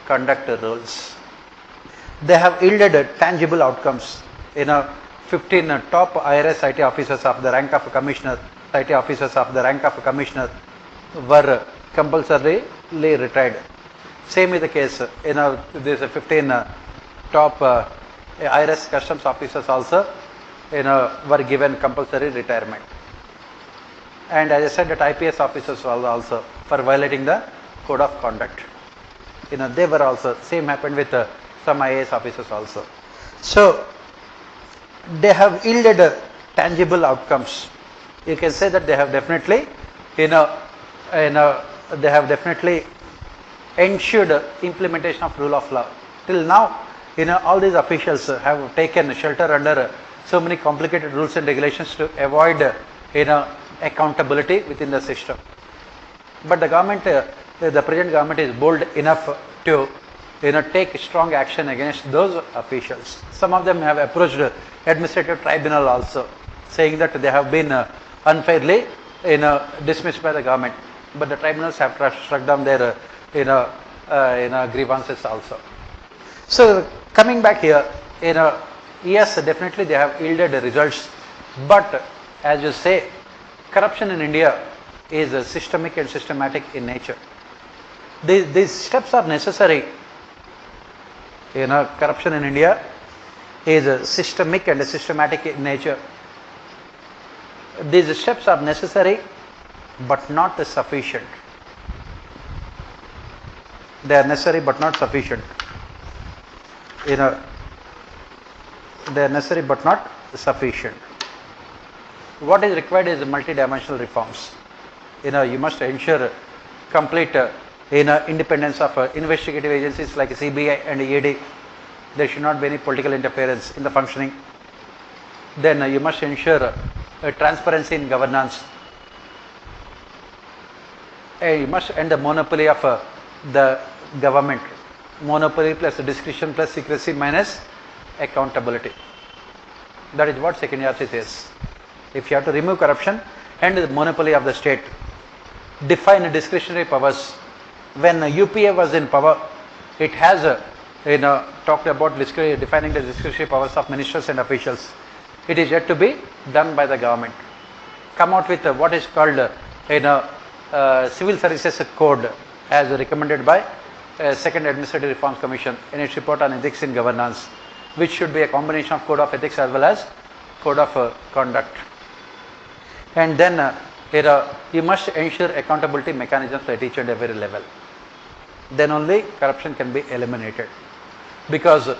conduct rules. They have yielded tangible outcomes. 15 top IRS IT officers of the rank of commissioner, IT officers of the rank of commissioner were compulsorily retired. Same is the case. There is 15 top IRS customs officers also were given compulsory retirement. And as I said, that IPS officers were also for violating the code of conduct. They were also, same happened with some IAS officers also. So they have yielded tangible outcomes. You can say that they have definitely, they have definitely ensured implementation of rule of law. Till now, all these officials have taken shelter under so many complicated rules and regulations to avoid, accountability within the system. But the government, the present government is bold enough to, take strong action against those officials. Some of them have approached administrative tribunal also, saying that they have been unfairly, dismissed by the government. But the tribunals have struck down their, grievances also. So coming back here, yes, definitely they have yielded results. But as you say, corruption in India is systemic and systematic in nature. These steps are necessary. Corruption in India is systemic and systematic in nature. These steps are necessary but not sufficient. They are necessary but not sufficient. They are necessary but not sufficient. What is required is multidimensional reforms. You must ensure complete independence of investigative agencies like CBI and ED. There should not be any political interference in the functioning. Then you must ensure transparency in governance. You must end the monopoly of the government. Monopoly plus discretion plus secrecy minus accountability. That is what second yardstick is. If you have to remove corruption and the monopoly of the state, define discretionary powers. When UPA was in power, it has talked about defining the discretionary powers of ministers and officials. It is yet to be done by the government. Come out with what is called Civil Services Code as recommended by Second Administrative Reforms Commission in its report on ethics in governance, which should be a combination of code of ethics as well as code of conduct. And then you must ensure accountability mechanisms at each and every level. Then only corruption can be eliminated. Because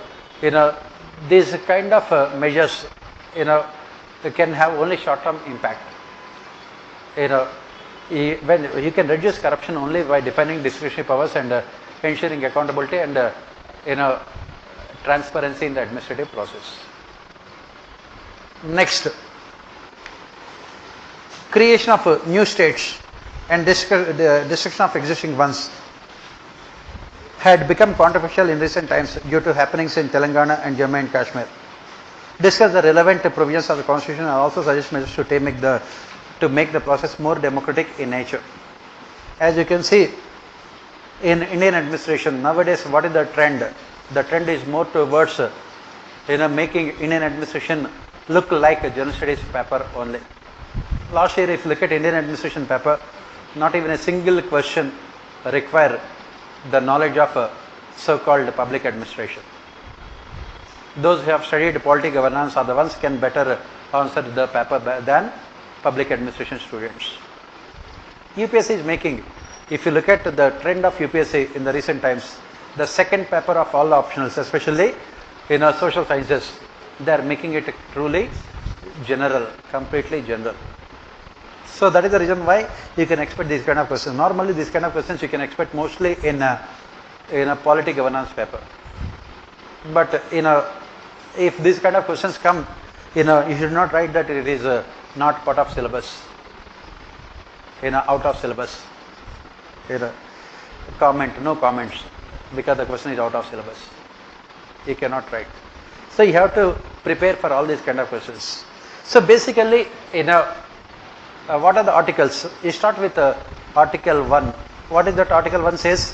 these kind of measures can have only short-term impact. When you can reduce corruption only by defining discretionary powers and ensuring accountability and transparency in the administrative process. Next, creation of new states and destruction of existing ones had become controversial in recent times due to happenings in Telangana and Jammu and Kashmir. Discuss the relevant provisions of the Constitution and also suggest measures to make the process more democratic in nature. As you can see, in Indian administration nowadays, what is the trend? The trend is more towards making Indian administration look like a general studies paper only. Last year, if you look at Indian administration paper, not even a single question require the knowledge of so-called public administration. Those who have studied polity governance are the ones can better answer the paper than public administration students. UPSC is making, if you look at the trend of UPSC in the recent times, the second paper of all optionals, especially in social sciences, they are making it truly general, completely general. So that is the reason why you can expect these kind of questions. Normally these kind of questions you can expect mostly in a polity governance paper. But if these kind of questions come, you should not write that it is not part of syllabus, out of syllabus. Comment, no comments, because the question is out of syllabus. You cannot write. So you have to prepare for all these kind of questions. So basically, what are the articles? You start with Article 1. What is that Article 1 says?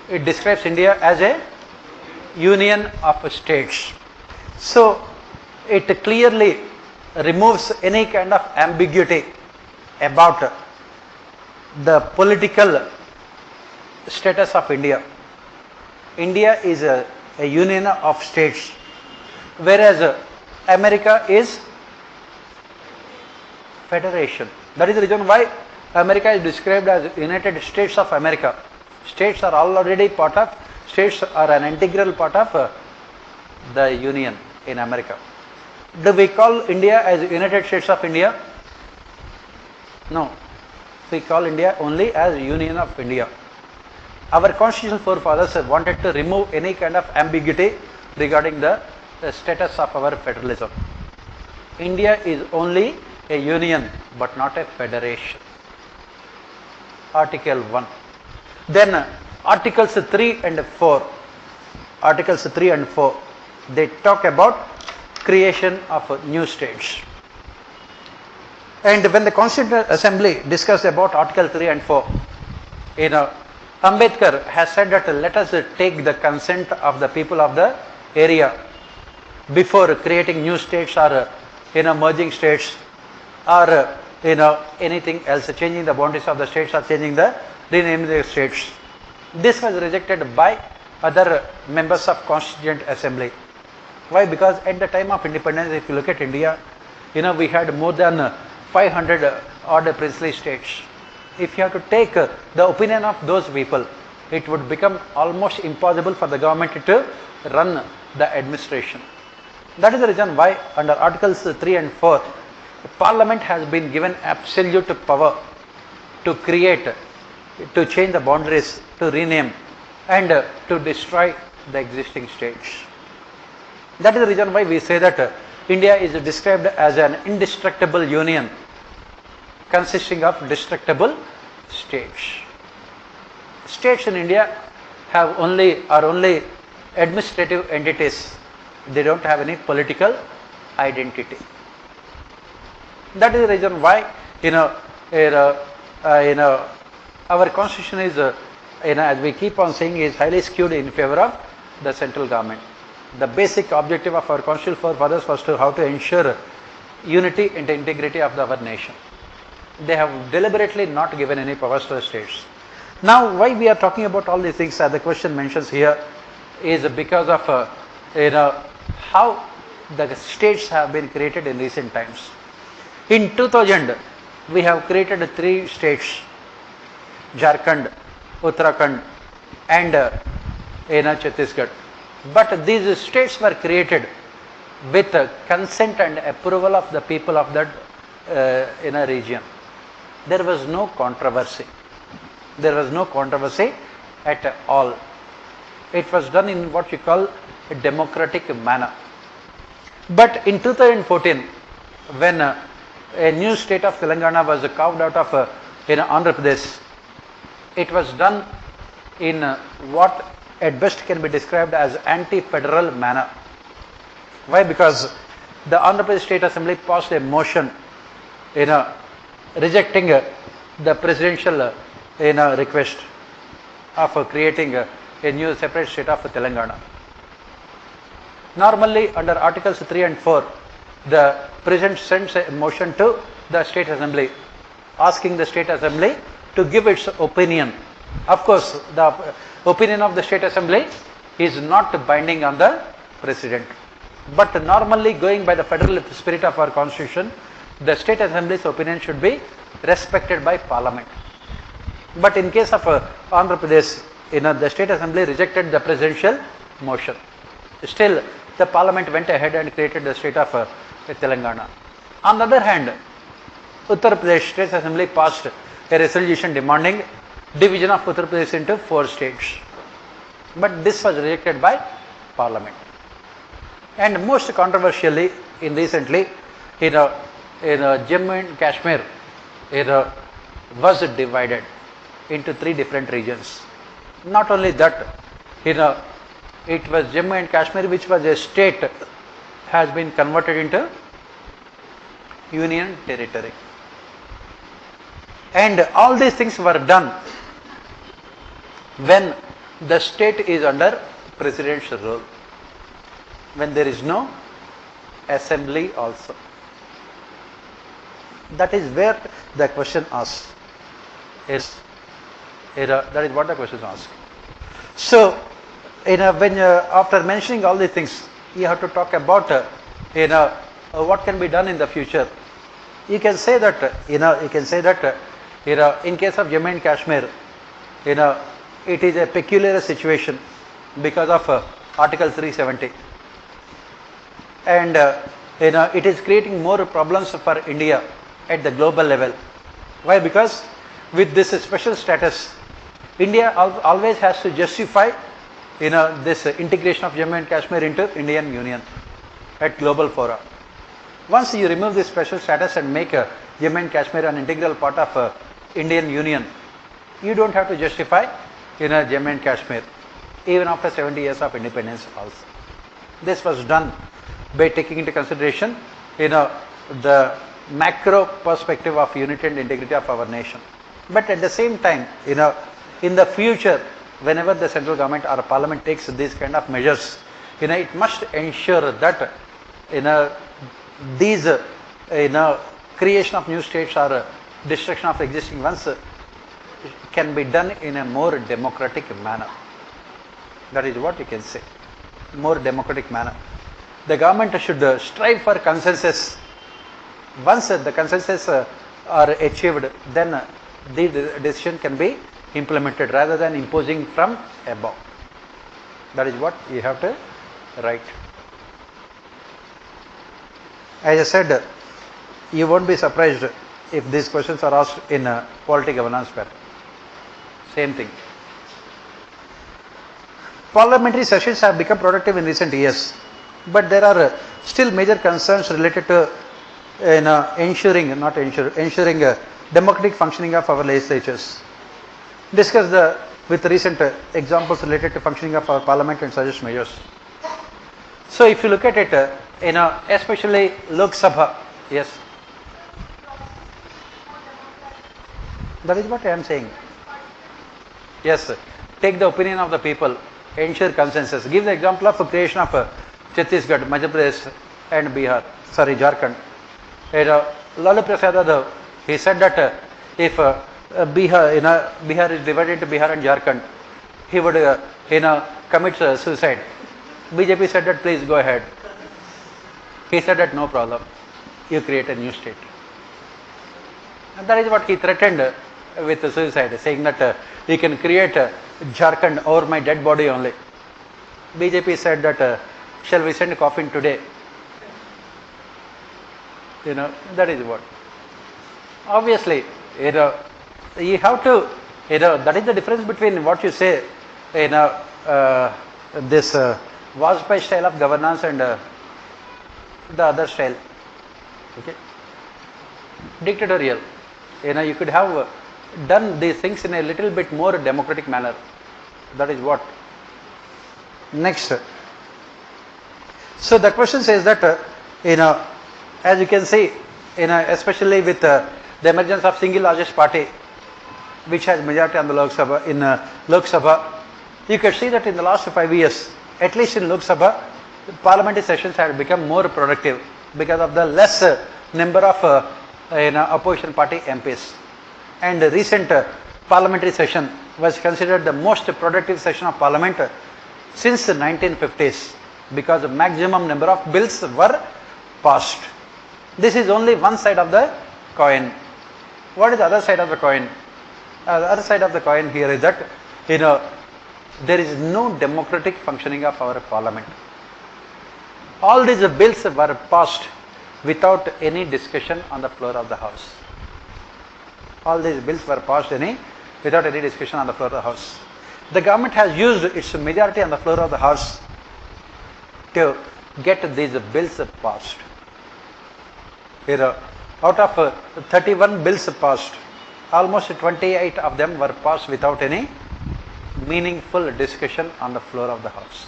It describes India as a union of states. So it clearly removes any kind of ambiguity about the political status of India. India is a union of states, whereas America is federation. That is the reason why America is described as United States of America. States are already part of, states are an integral part of the Union in America. Do we call India as United States of India? No. We call India only as Union of India. Our constitutional forefathers wanted to remove any kind of ambiguity regarding the status of our federalism. India is only a union but not a federation. Article 1. Then Articles 3 and 4. Articles 3 and 4. They talk about creation of new states. And when the Constitutional Assembly discussed about Article 3 and 4, Ambedkar has said that let us take the consent of the people of the area before creating new states or merging states or anything else, changing the boundaries of the states or renaming the states. This was rejected by other members of Constituent Assembly. Why? Because at the time of independence, if you look at India, we had more than 500 odd princely states. If you have to take the opinion of those people, it would become almost impossible for the government to run the administration. That is the reason why under Articles 3 and 4, Parliament has been given absolute power to create, to change the boundaries, to rename and to destroy the existing states. That is the reason why we say that India is described as an indestructible union consisting of destructible states. States in India are only administrative entities. They don't have any political identity. That is the reason why our constitution is as we keep on saying, is highly skewed in favor of the central government. The basic objective of our constitutional forefathers was how to ensure unity and integrity of our nation. They have deliberately not given any powers to the states. Now, why we are talking about all these things, as the question mentions here, is because of how the states have been created in recent times. In 2000, we have created 3 states: Jharkhand, Uttarakhand, and Chhattisgarh. But these states were created with consent and approval of the people of that region. There was no controversy. There was no controversy at all. It was done in what you call a democratic manner. But in 2014, when a new state of Telangana was carved out of Andhra Pradesh, it was done in what at best can be described as anti-federal manner. Why? Because the Andhra Pradesh State Assembly passed a motion rejecting the presidential request of creating a new separate state of Telangana. Normally under Articles 3 and 4, the President sends a motion to the State Assembly asking the State Assembly to give its opinion. Of course, the opinion of the State Assembly is not binding on the President. But normally, going by the federal spirit of our Constitution, the State Assembly's opinion should be respected by Parliament. But in case of Andhra Pradesh, the State Assembly rejected the presidential motion. Still, the Parliament went ahead and created the state of Telangana. On the other hand, Uttar Pradesh State Assembly passed a resolution demanding division of Uttar Pradesh into 4 states. But this was rejected by Parliament. And most controversially, recently, Jammu and Kashmir was divided into 3 different regions. Not only that, it was Jammu and Kashmir, which was a state, has been converted into union territory. And all these things were done when the state is under presidential rule, when there is no assembly also. That is where the question asks. That is what the question asks. So, when after mentioning all these things, you have to talk about what can be done in the future? You can say that, in case of Jammu and Kashmir, it is a peculiar situation because of Article 370. And, it is creating more problems for India at the global level. Why? Because with this special status, India always has to justify, this integration of Jammu and Kashmir into Indian Union at global fora. Once you remove this special status and make Jammu and Kashmir an integral part of Indian Union, you don't have to justify, Jammu and Kashmir, even after 70 years of independence also. This was done by taking into consideration, the macro perspective of unity and integrity of our nation. But at the same time, in the future, whenever the central government or parliament takes these kind of measures, it must ensure that, these, creation of new states or destruction of existing ones can be done in a more democratic manner. That is what you can say, more democratic manner. The government should strive for consensus. Once the consensus are achieved, then the decision can be implemented rather than imposing from above. That is what you have to write. As I said, you won't be surprised if these questions are asked in a polity governance pattern. Same thing. Parliamentary sessions have become productive in recent years, but there are still major concerns related to ensuring democratic functioning of our legislatures. Discuss with recent examples related to functioning of our parliament and suggest measures. So if you look at it, especially Lok Sabha, yes, that is what I am saying. Yes, take the opinion of the people, ensure consensus. Give the example of creation of Chhattisgarh, Madhya Pradesh and Jharkhand. Lalu Prasad Yadav, he said that if Bihar is divided into Bihar and Jharkhand, he would commit suicide. BJP said that please go ahead. He said that no problem, you create a new state. And that is what he threatened with suicide, saying that he can create Jharkhand over my dead body only. BJP said that shall we send a coffin today? That is what. Obviously, you have to, that is the difference between what you say, this Vajpayee style of governance and the other style. Okay. Dictatorial. You could have done these things in a little bit more democratic manner. That is what. Next. So the question says that, as you can see, especially with the emergence of single largest party, which has majority on the Lok Sabha, you can see that in the last 5 years, at least in Lok Sabha, parliamentary sessions have become more productive because of the less number of opposition party MPs. And the recent parliamentary session was considered the most productive session of parliament since the 1950s because the maximum number of bills were passed. This is only one side of the coin. What is the other side of the coin? The other side of the coin here is that, there is no democratic functioning of our parliament. All these bills were passed without any discussion on the floor of the house. All these bills were passed without any discussion on the floor of the house. The government has used its majority on the floor of the house to get these bills passed. Out of 31 bills passed, almost 28 of them were passed without any meaningful discussion on the floor of the house.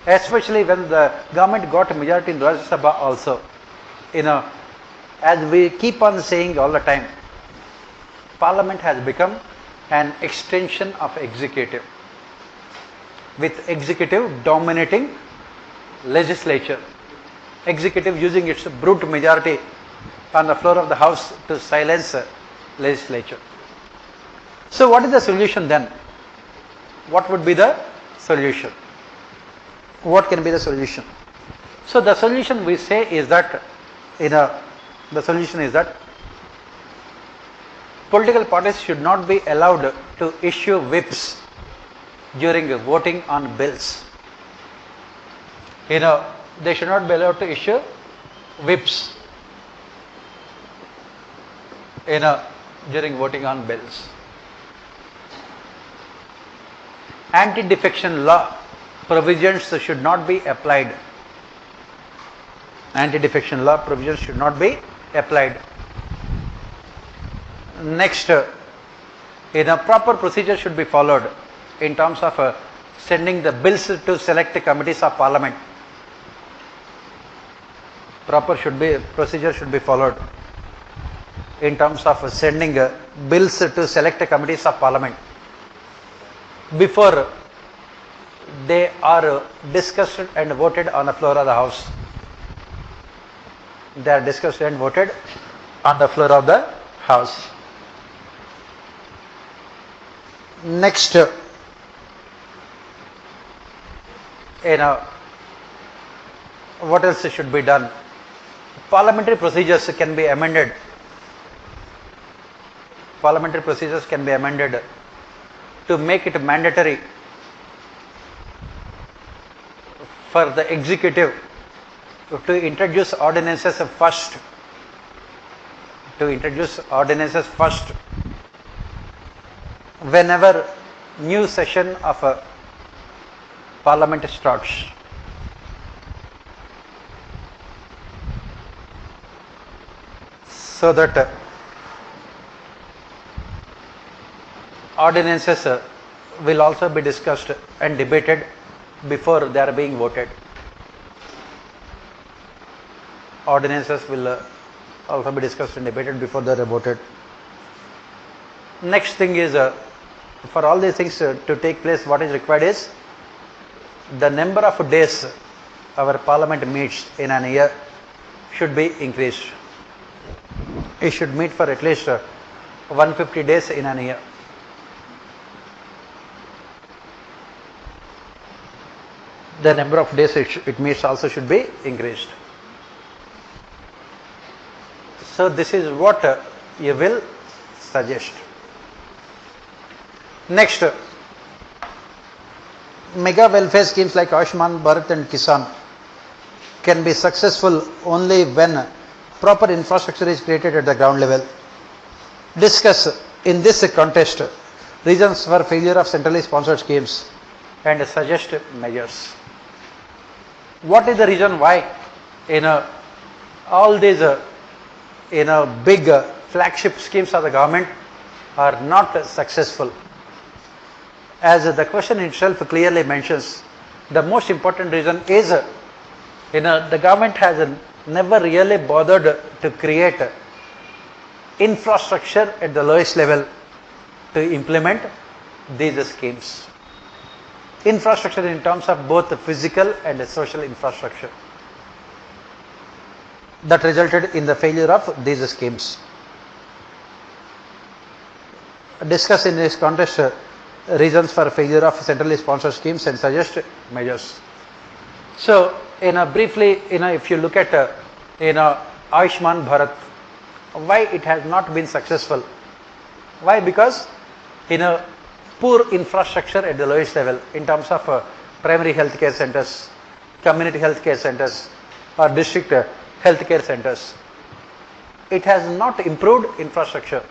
Especially when the government got a majority in Rajya Sabha also. As we keep on saying all the time, Parliament has become an extension of executive, with executive dominating legislature. Executive using its brute majority on the floor of the house to silence legislature. So what is the solution then? What would be the solution? What can be the solution? So the solution we say is that the solution is that political parties should not be allowed to issue whips during voting on bills. They should not be allowed to issue whips during voting on bills. Anti-defection law provisions should not be applied. Anti-defection law provisions should not be applied. Next, proper procedure should be followed in terms of sending the bills to select committees of parliament. Proper procedure should be followed in terms of sending bills to select committees of parliament before they are discussed and voted on the floor of the house. They are discussed and voted on the floor of the house. Next, what else should be done? Parliamentary procedures can be amended. Parliamentary procedures can be amended to make it mandatory for the executive to introduce ordinances first. Whenever new session of a parliament starts. So that ordinances will also be discussed and debated before they are being voted. Ordinances will also be discussed and debated before they are voted. Next thing is, for all these things to take place, what is required is the number of days our parliament meets in an year should be increased. It should meet for at least 150 days in an year. The number of days it meets also should be increased. So this is what you will suggest. Next, mega welfare schemes like Ayushman Bharat and Kisan can be successful only when proper infrastructure is created at the ground level. Discuss in this context reasons for failure of centrally sponsored schemes and suggest measures. What is the reason why all these big flagship schemes of the government are not successful? As the question itself clearly mentions, the most important reason is the government has never really bothered to create infrastructure at the lowest level to implement these schemes. Infrastructure in terms of both physical and social infrastructure that resulted in the failure of these schemes. Discuss in this context reasons for failure of centrally sponsored schemes and suggest measures. So, briefly, if you look at Ayushman Bharat, why it has not been successful? Why? Because poor infrastructure at the lowest level in terms of primary health care centers, community health care centers, or district health care centers. It has not improved infrastructure.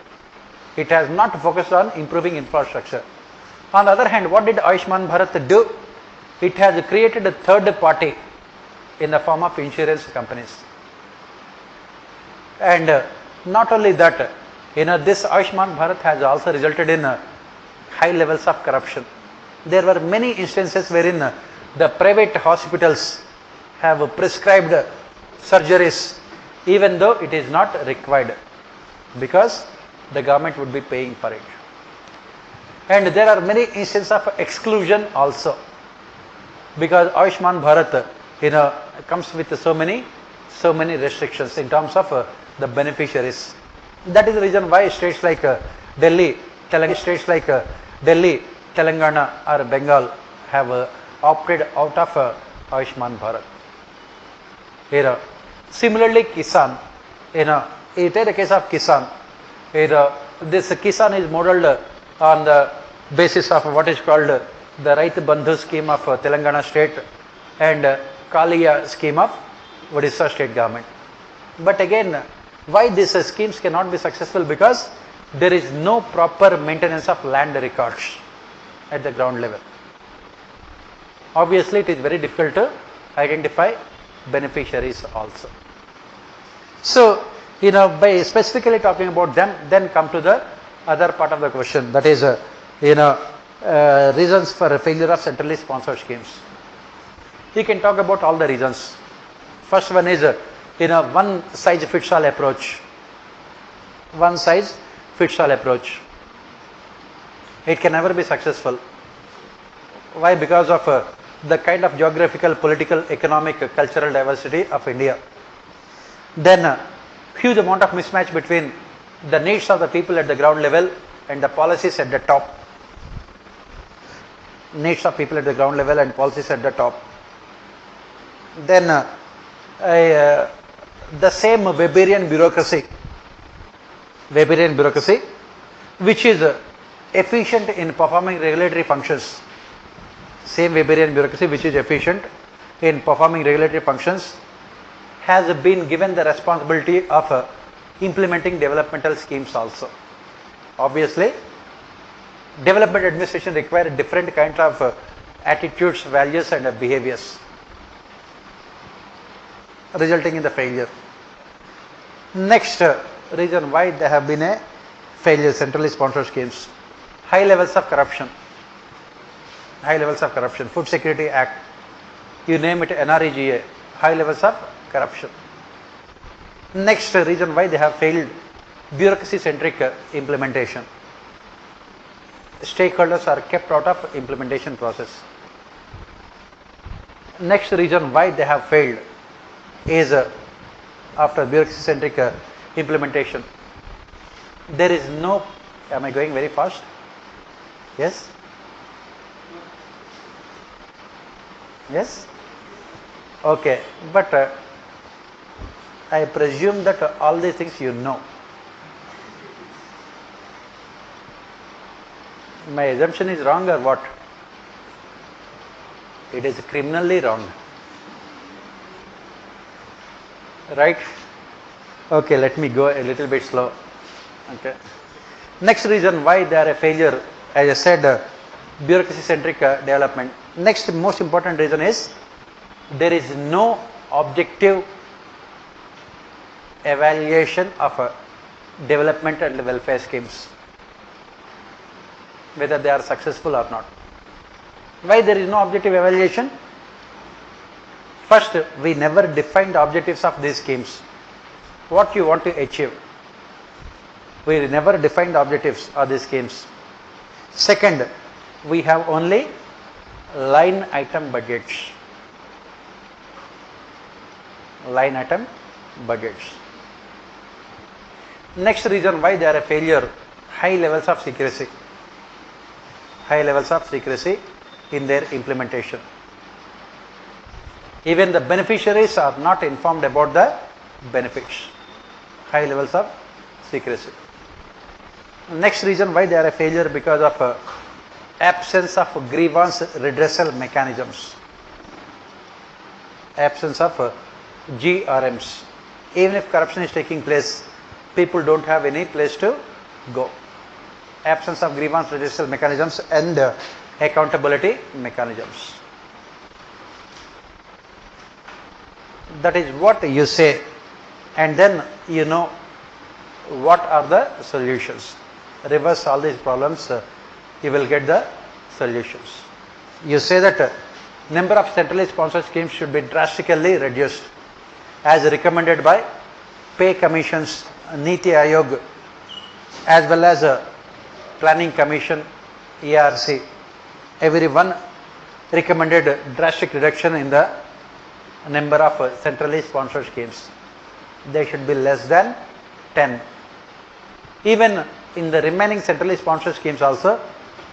It has not focused on improving infrastructure. On the other hand, what did Ayushman Bharat do? It has created a third party in the form of insurance companies. And not only that, this Ayushman Bharat has also resulted in high levels of corruption. There were many instances wherein the private hospitals have prescribed surgeries even though it is not required, because the government would be paying for it. And there are many instances of exclusion also, because Ayushman Bharat comes with so many restrictions in terms of the beneficiaries. That is the reason why states like Delhi, Telangana or Bengal have opted out of Ayushman Bharat. You know, similarly, Kisan, you take the case of Kisan. This Kisan is modeled on the basis of what is called the Rait Bandhu scheme of Telangana state and Kaliya scheme of Odisha state government. But again, why these schemes cannot be successful? Because there is no proper maintenance of land records at the ground level. Obviously, it is very difficult to identify beneficiaries also. So, by specifically talking about them, then come to the other part of the question, that is, reasons for failure of centrally sponsored schemes. We can talk about all the reasons. First one is, one size fits all approach. One size fits all approach. It can never be successful. Why? Because of the kind of geographical, political, economic, cultural diversity of India. Then huge amount of mismatch between the needs of the people at the ground level and the policies at the top. Needs of people at the ground level and policies at the top. Then the same Weberian bureaucracy, which is efficient in performing regulatory functions. Same Weberian bureaucracy which is efficient in performing regulatory functions has been given the responsibility of implementing developmental schemes also. Obviously, development administration requires different kinds of attitudes, values and behaviors, resulting in the failure. Next reason why there have been a failure, centrally sponsored schemes. High levels of corruption. High levels of corruption. Food Security Act, you name it, NREGA, high levels of corruption. Next reason why they have failed, bureaucracy centric implementation. Stakeholders are kept out of implementation process. Next reason why they have failed is after bureaucracy centric implementation, there is no, am I going very fast? Yes? Yes? Okay, but I presume that all these things you know. My assumption is wrong or what? It is criminally wrong. Right? Okay, let me go a little bit slow. Okay. Next reason why they are a failure, as I said, bureaucracy centric development. Next most important reason is there is no objective evaluation of development and welfare schemes, whether they are successful or not. Why there is no objective evaluation? First, we never defined the objectives of these schemes. What you want to achieve. We never defined the objectives of these schemes. Second, we have only line item budgets. Line item budgets. Next reason why they are a failure, high levels of secrecy. High levels of secrecy in their implementation. Even the beneficiaries are not informed about the benefits. High levels of secrecy. Next reason why they are a failure, because of absence of grievance redressal mechanisms. Absence of GRMs. Even if corruption is taking place, people don't have any place to go. Absence of grievance redressal mechanisms and accountability mechanisms. That is what you say, and then you know what are the solutions. Reverse all these problems, you will get the solutions. You say that number of centrally sponsored schemes should be drastically reduced as recommended by pay commissions, Niti Aayog, as well as Planning Commission, ERC. Everyone recommended drastic reduction in the number of centrally sponsored schemes. They should be less than 10. Even in the remaining centrally sponsored schemes also,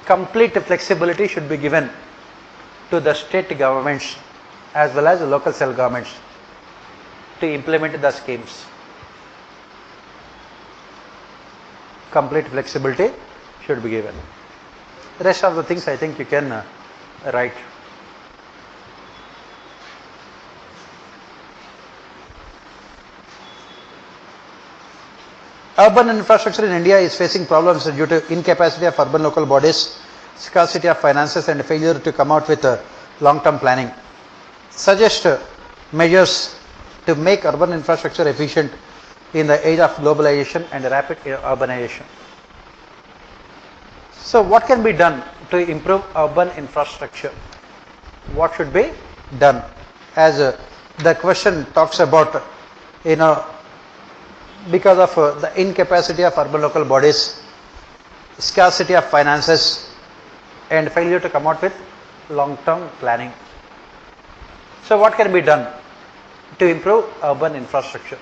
complete flexibility should be given to the state governments as well as local self governments. to implement the schemes. Complete flexibility should be given. The rest of the things I think you can write. Urban infrastructure in India is facing problems due to incapacity of urban local bodies, scarcity of finances and failure to come out with long-term planning. Suggest measures to make urban infrastructure efficient in the age of globalization and rapid urbanization. So what can be done to improve urban infrastructure? What should be done? As the question talks about, because of the incapacity of urban local bodies, scarcity of finances and failure to come out with long-term planning. So what can be done to improve urban infrastructure?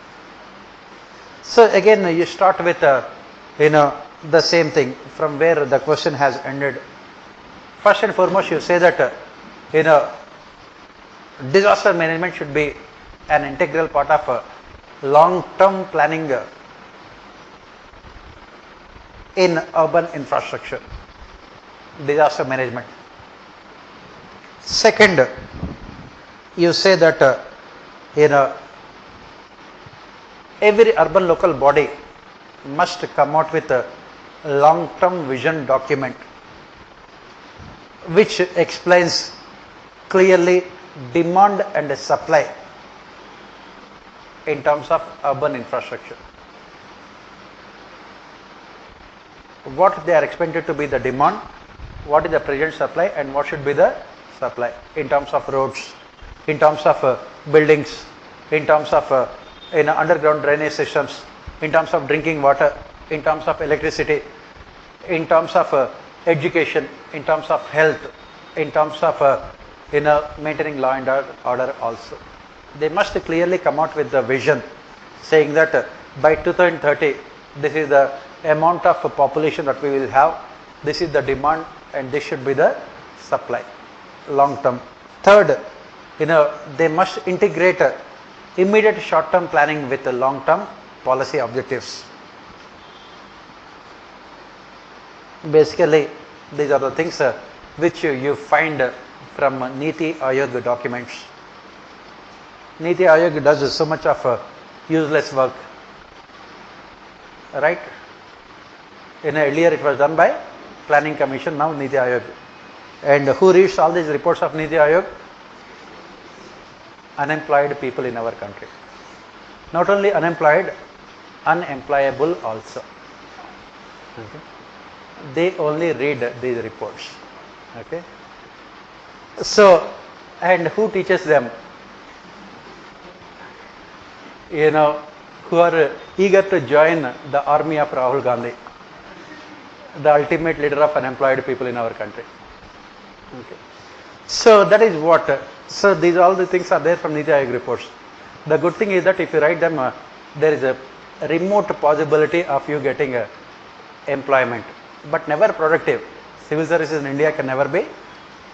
So again you start with the same thing from where the question has ended. First and foremost you say that disaster management should be an integral part of long-term planning in urban infrastructure, disaster management. Second, you say that every urban local body must come out with a long-term vision document which explains clearly demand and supply in terms of urban infrastructure. What they are expected to be the demand, what is the present supply and what should be the supply in terms of roads, in terms of buildings, in terms of underground drainage systems, in terms of drinking water, in terms of electricity, in terms of education, in terms of health, in terms of maintaining law and order also. They must clearly come out with the vision saying that by 2030 this is the amount of population that we will have, this is the demand and this should be the supply long term. Third, they must integrate immediate short term planning with the long term policy objectives. Basically these are the things which you find from Niti Aayog documents. Niti Aayog does so much of useless work, right? Earlier it was done by Planning Commission, now Niti Aayog. And who reads all these reports of Niti Aayog? Unemployed people in our country. Not only unemployed, unemployable also. Okay. They only read these reports. Okay. So, and who teaches them? Who are eager to join the army of Rahul Gandhi, the ultimate leader of unemployed people in our country. Okay. So that is what. So these all the things are there from Niti Aayog reports. The good thing is that if you write them, there is a remote possibility of you getting employment, but never productive. Civil services in India can never be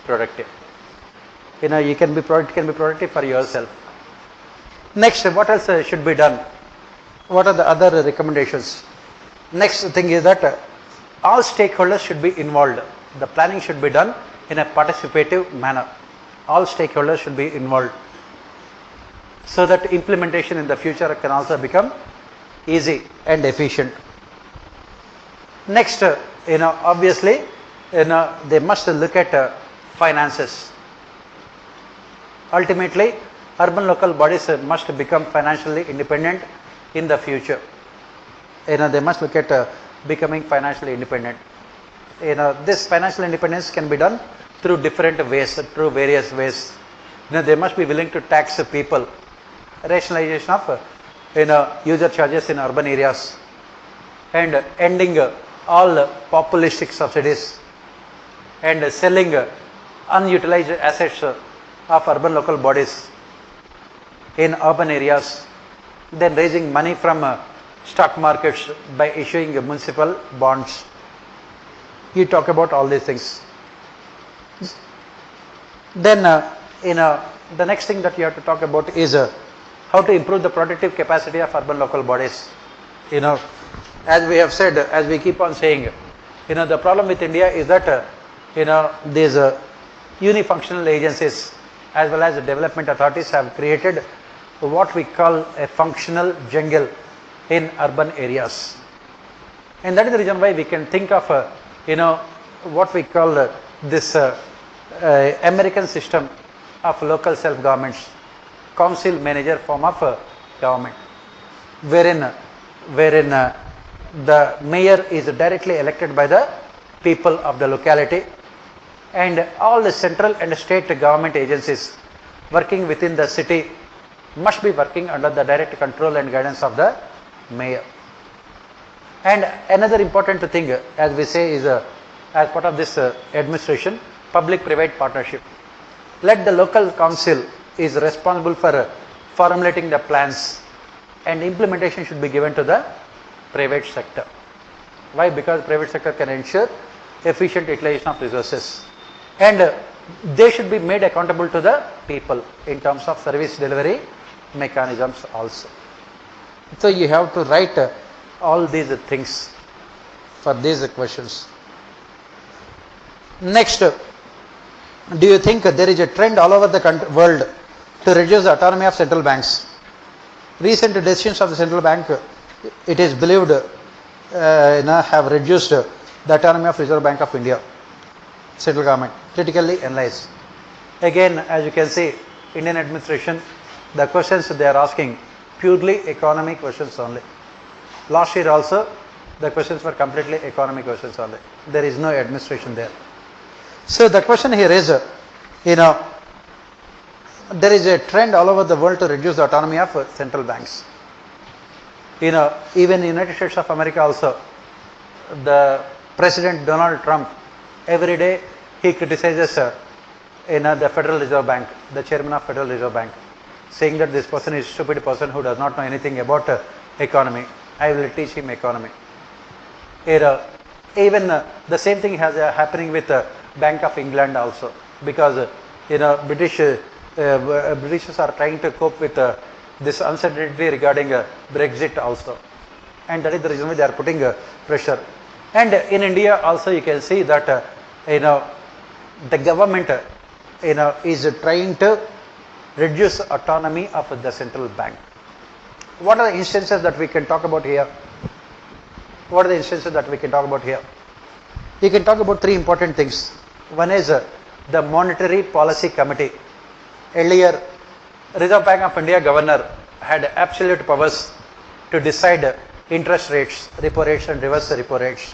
productive. You can be productive for yourself. Next, what else should be done? What are the other recommendations? Next thing is that all stakeholders should be involved. The planning should be done in a participative manner. All stakeholders should be involved so that implementation in the future can also become easy and efficient. Next, obviously, they must look at finances. Ultimately, urban local bodies must become financially independent in the future. They must look at becoming financially independent. This financial independence can be done through different ways, through various ways. They must be willing to tax people. Rationalization of user charges in urban areas and ending all populistic subsidies and selling unutilized assets of urban local bodies in urban areas, then raising money from stock markets by issuing municipal bonds. You talk about all these things. Then the next thing that you have to talk about is how to improve the productive capacity of urban local bodies. As we have said, as we keep on saying, the problem with India is that, these unifunctional agencies as well as the development authorities have created what we call a functional jungle in urban areas. And that is the reason why we can think of, what we call this American system of local self-governments, council manager form of government, wherein the mayor is directly elected by the people of the locality, and all the central and state government agencies working within the city must be working under the direct control and guidance of the mayor. And another important thing, as we say, is as part of this administration, public-private partnership. Let the local council is responsible for formulating the plans, and implementation should be given to the private sector. Why? Because private sector can ensure efficient utilization of resources, and they should be made accountable to the people in terms of service delivery mechanisms also. So you have to write all these things for these questions. Next, do you think there is a trend all over the world to reduce the autonomy of central banks? Recent decisions of the central bank, it is believed, have reduced the autonomy of Reserve Bank of India, central government, critically analyzed. Again, as you can see, Indian administration, the questions they are asking purely economic questions only. Last year also, the questions were completely economic questions only. There is no administration there. So the question here is, there is a trend all over the world to reduce the autonomy of central banks. Even in United States of America also, the President Donald Trump, every day he criticizes the Federal Reserve Bank, the chairman of Federal Reserve Bank, saying that this person is a stupid person who does not know anything about economy. I will teach him economy. Even the same thing has happening with Bank of England also, because Britishers are trying to cope with this uncertainty regarding Brexit also, and that is the reason why they are putting pressure. And in India also you can see that the government is trying to reduce autonomy of the central bank. What are the instances that we can talk about here? What are the instances that we can talk about here? We can talk about three important things. One is the Monetary Policy Committee. Earlier, Reserve Bank of India governor had absolute powers to decide interest rates, repo rates and reverse repo rates.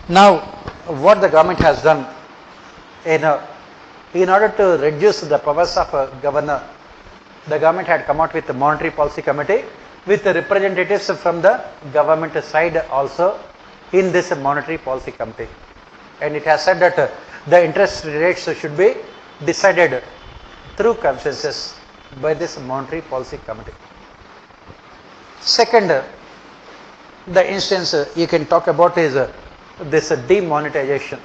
Now, what the government has done, in order to reduce the powers of a governor, the government had come out with the Monetary Policy Committee with the representatives from the government side also in this Monetary Policy Committee. And it has said that the interest rates should be decided through consensus by this Monetary Policy Committee. Second, the instance you can talk about is this demonetization,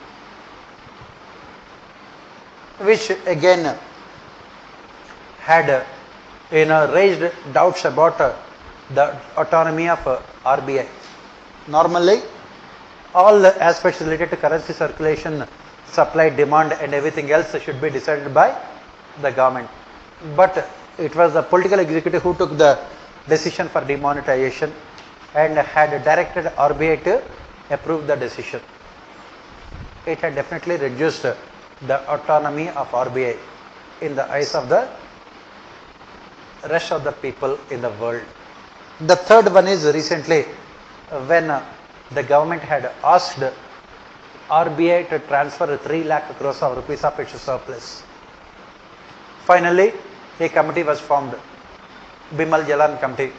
which again had raised doubts about the autonomy of RBI. Normally, all the aspects related to currency circulation, supply, demand and everything else should be decided by the government. But it was the political executive who took the decision for demonetization and had directed RBI to approve the decision. It had definitely reduced the autonomy of RBI in the eyes of the rest of the people in the world. The third one is recently when the government had asked RBI to transfer 3 lakh crores of rupees of its surplus. Finally, a committee was formed, Bimal Jalan Committee,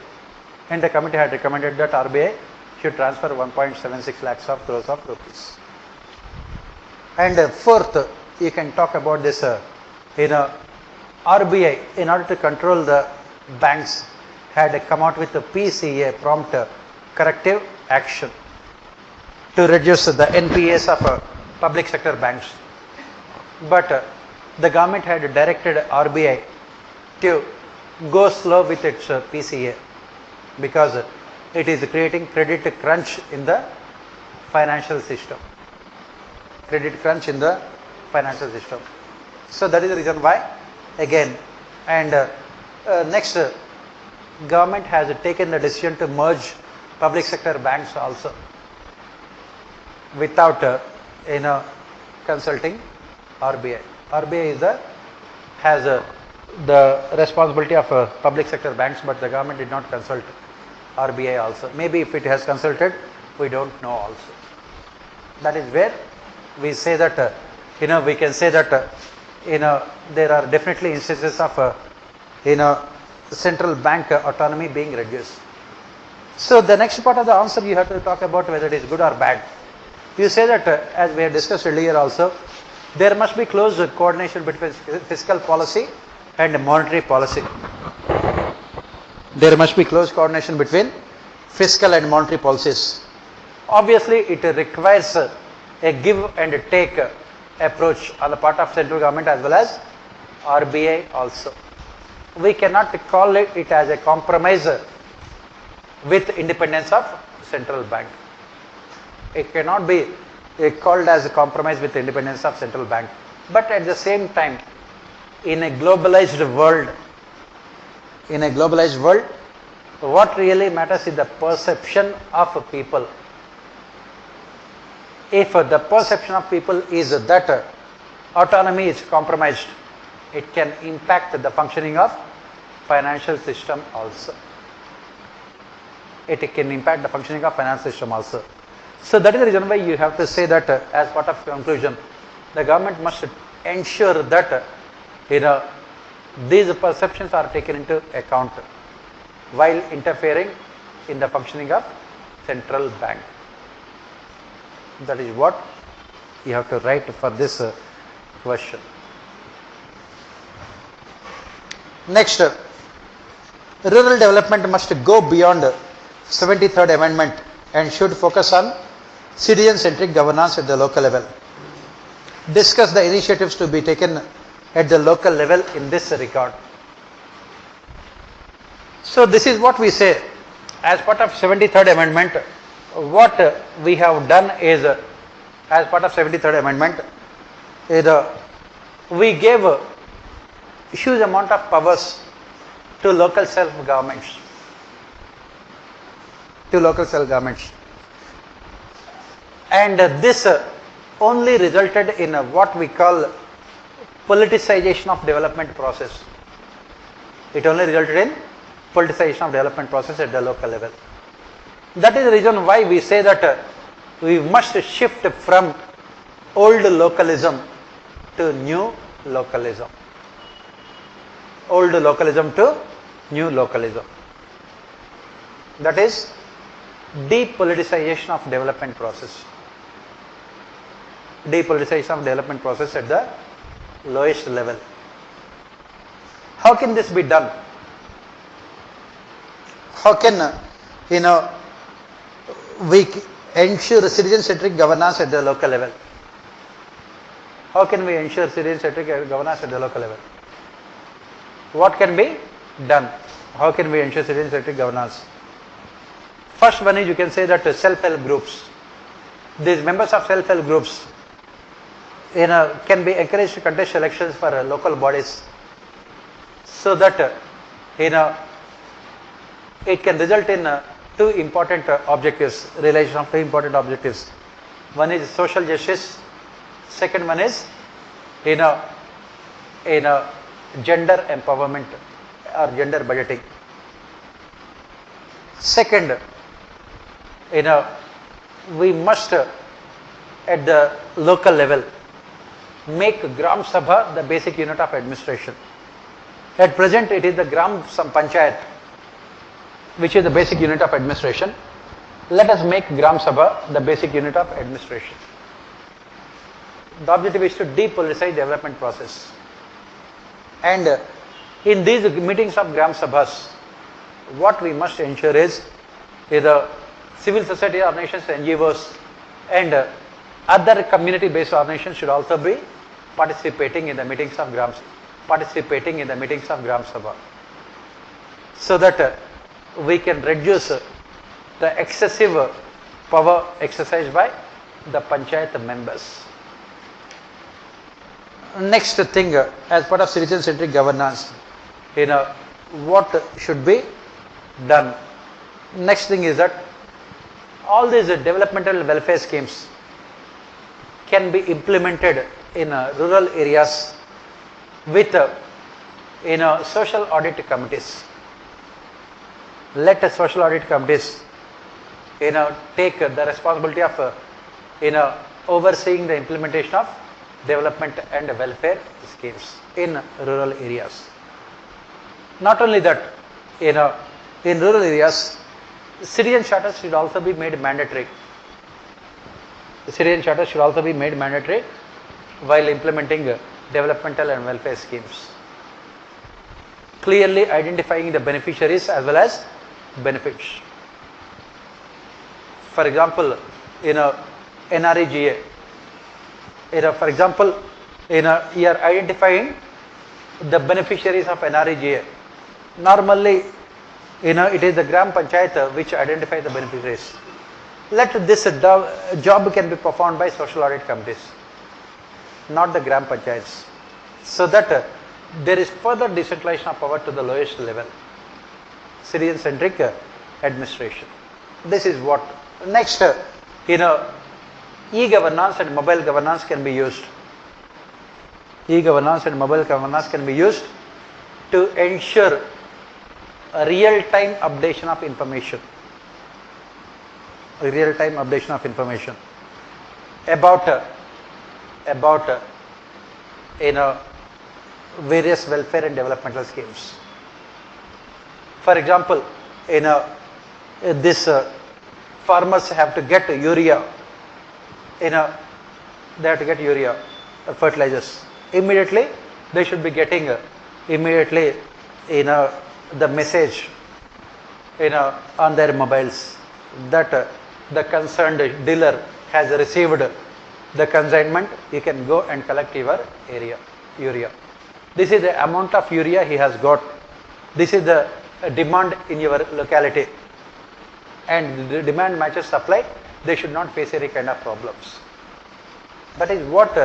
and the committee had recommended that RBI should transfer 1.76 lakhs of crores of rupees. And fourth, you can talk about this, RBI, in order to control the banks, had come out with the PCA, prompt corrective action, to reduce the NPAs of public sector banks. But the government had directed RBI to go slow with its PCA because it is creating credit crunch in the financial system. Credit crunch in the financial system. So that is the reason why again. And next, government has taken the decision to merge public sector banks also without consulting RBI. RBI has the responsibility of public sector banks, but the government did not consult RBI also. Maybe if it has consulted, we don't know also. That is where we say that we can say that there are definitely instances of central bank autonomy being reduced. So the next part of the answer you have to talk about whether it is good or bad. You say that as we have discussed earlier also, there must be close coordination between fiscal policy and monetary policy. There must be close coordination between fiscal and monetary policies. Obviously, it requires a give and take approach on the part of central government as well as RBI also. We cannot call it as a compromise with independence of central bank. It cannot be called as a compromise with independence of central bank. But at the same time, in a globalized world, what really matters is the perception of people. If the perception of people is that autonomy is compromised, it can impact the functioning of financial system also. It can impact the functioning of financial system also. So that is the reason why you have to say that as part of conclusion, the government must ensure that these perceptions are taken into account while interfering in the functioning of central bank. That is what you have to write for this question. Next, rural development must go beyond 73rd Amendment and should focus on citizen-centric governance at the local level. Discuss the initiatives to be taken at the local level in this regard. So this is what we say as part of 73rd Amendment. What we have done is, as part of 73rd Amendment, we gave a huge amount of powers to local self-governments. And this only resulted in what we call politicization of development process. It only resulted in politicization of development process at the local level. That is the reason why we say that we must shift from old localism to new localism. Old localism to new localism. That is depoliticization of development process. Depoliticization of development process at the lowest level. How can this be done? How can we ensure citizen-centric governance at the local level? How can we ensure citizen-centric governance at the local level? What can be done? How can we ensure citizen-centric governance? First one is, you can say that self-help groups. These members of self-help groups can be encouraged to contest elections for local bodies, so that it can result in two important objectives, realization of two important objectives. One is social justice, second one is gender empowerment or gender budgeting. Second, we must at the local level make Gram Sabha the basic unit of administration. At present it is the Gram Panchayat which is the basic unit of administration. Let us make Gram Sabha the basic unit of administration. The objective is to depoliticize development process. And in these meetings of Gram Sabhas, what we must ensure is the civil society organizations, NGOs, and other community-based organizations should also be participating in the meetings of Gram Sabha. so that we can reduce the excessive power exercised by the panchayat members. Next thing, as part of citizen-centric governance, what should be done? Next thing is that all these developmental welfare schemes can be implemented in rural areas with social audit committees. Let social audit committees take the responsibility of overseeing the implementation of development and welfare schemes in rural areas. Not only that, in rural areas, citizen charters should also be made mandatory. The citizen charters should also be made mandatory while implementing developmental and welfare schemes, clearly identifying the beneficiaries as well as benefits. For example, NREGA, for example, you are identifying the beneficiaries of NREGA. Normally, it is the Gram Panchayat which identify the beneficiaries. Let this job can be performed by social audit committees, not the Gram Panchayats, so that there is further decentralization of power to the lowest level. Citizen-centric administration. This is what. Next, e-governance and mobile governance can be used. E-governance and mobile governance can be used to ensure a real-time updation of information. Real-time updation of information about various welfare and developmental schemes. For example, this farmers have to get urea. They have to get urea fertilizers. Immediately, they should be getting immediately the message on their mobiles that the concerned dealer has received the consignment. You can go and collect your urea. This is the amount of urea he has got. This is the demand in your locality, and the demand matches supply. They should not face any kind of problems. That is what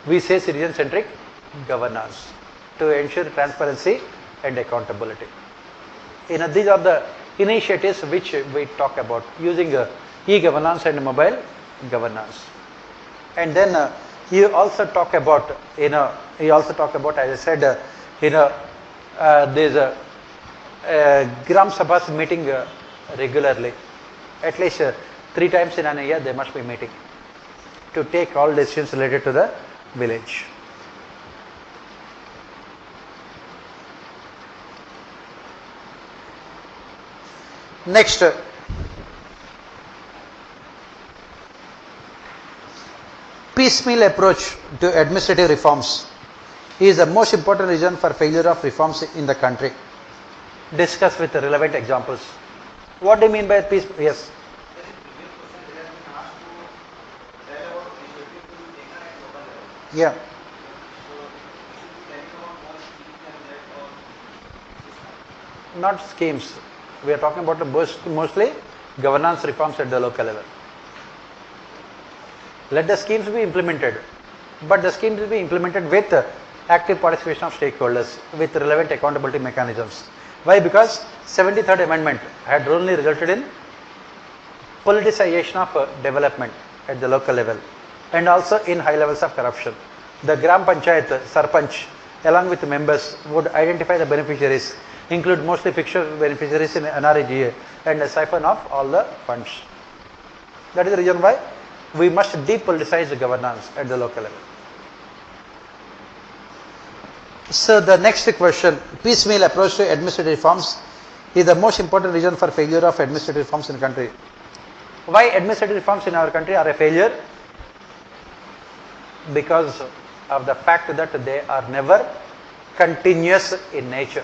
we say citizen-centric governance, to ensure transparency and accountability. These are the initiatives which we talk about using e-governance and mobile governance. And then you also talk about, as I said, there's Gram Sabhas meeting regularly. At least 3 times in a year they must be meeting to take all decisions related to the village. Next, piecemeal approach to administrative reforms is the most important reason for failure of reforms in the country. Discuss with relevant examples. What do you mean by piecemeal? Yes. Yeah. Not schemes. We are talking about mostly governance reforms at the local level. Let the schemes be implemented, but the schemes will be implemented with active participation of stakeholders, with relevant accountability mechanisms. Why? Because 73rd Amendment had only resulted in politicization of development at the local level, and also in high levels of corruption. The Gram Panchayat Sarpanch, along with members, would identify the beneficiaries, include mostly fictional beneficiaries in NREGA, and siphon off all the funds. That is the reason why we must depoliticize the governance at the local level. So the next question, piecemeal approach to administrative reforms is the most important reason for failure of administrative reforms in the country. Why administrative reforms in our country are a failure? Because of the fact that they are never continuous in nature.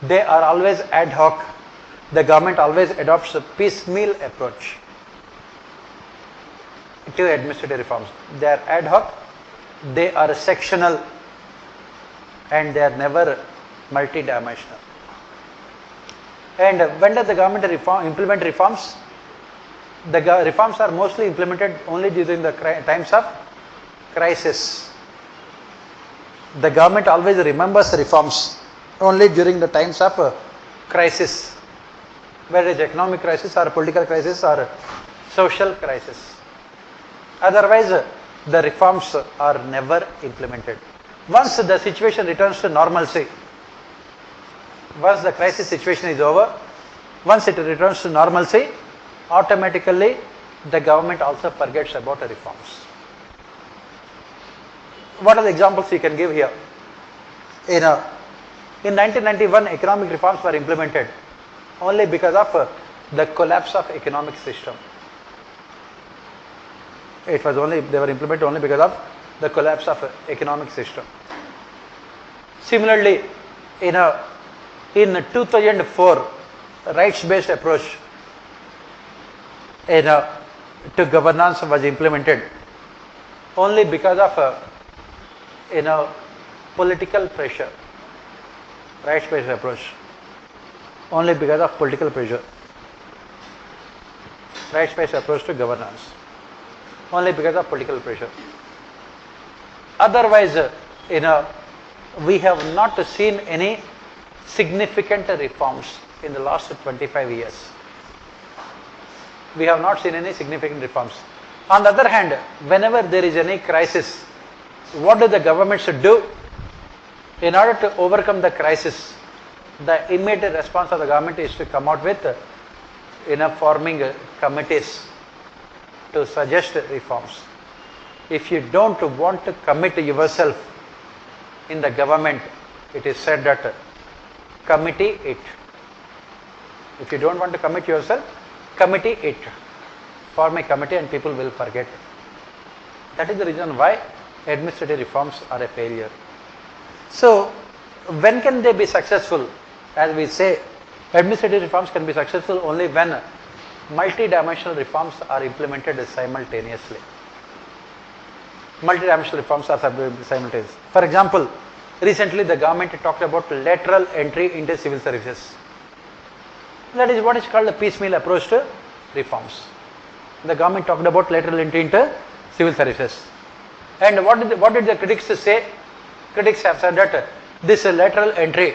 They are always ad hoc. The government always adopts a piecemeal approach to administrative reforms. They are ad hoc, they are sectional, and they are never multidimensional. And when does the government implement reforms? The reforms are mostly implemented only during the times of crisis. The government always remembers reforms only during the times of crisis, whether it is economic crisis or political crisis or social crisis. Otherwise, the reforms are never implemented. Once the situation returns to normalcy, once the crisis situation is over, once it returns to normalcy, automatically the government also forgets about the reforms. What are the examples you can give here? In 1991, economic reforms were implemented only because of the collapse of economic system. They were implemented only because of the collapse of economic system. Similarly, in 2004, rights-based approach to governance was implemented only because of political pressure. Rights-based approach only because of political pressure. Rights-based approach to governance only because of political pressure. Otherwise, we have not seen any significant reforms in the last 25 years. We have not seen any significant reforms. On the other hand, whenever there is any crisis, what do the governments do? In order to overcome the crisis, the immediate response of the government is to come out with forming committees to suggest reforms. If you don't want to commit yourself in the government, it is said that committee it. If you don't want to commit yourself, committee it. Form a committee and people will forget. That is the reason why administrative reforms are a failure. So, when can they be successful? As we say, administrative reforms can be successful only when multi-dimensional reforms are implemented simultaneously. Multi-dimensional reforms are simultaneous. For example, recently the government talked about lateral entry into civil services. That is what is called the piecemeal approach to reforms. The government talked about lateral entry into civil services. And what did the critics say? Critics have said that this lateral entry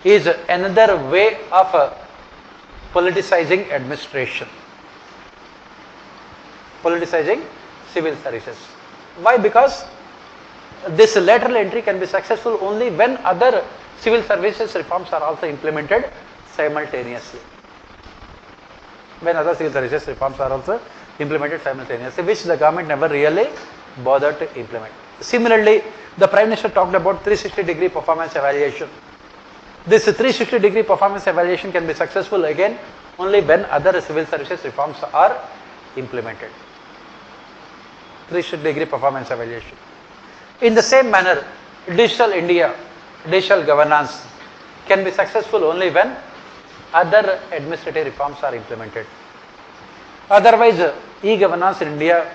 is another way of politicizing administration, politicizing civil services. Why? Because this lateral entry can be successful only when other civil services reforms are also implemented simultaneously. When other civil services reforms are also implemented simultaneously, which the government never really bothered to implement. Similarly, the Prime Minister talked about 360-degree performance evaluation. This 360-degree performance evaluation can be successful again only when other civil services reforms are implemented. 360-degree performance evaluation. In the same manner, digital India, digital governance can be successful only when other administrative reforms are implemented. Otherwise, e-governance in India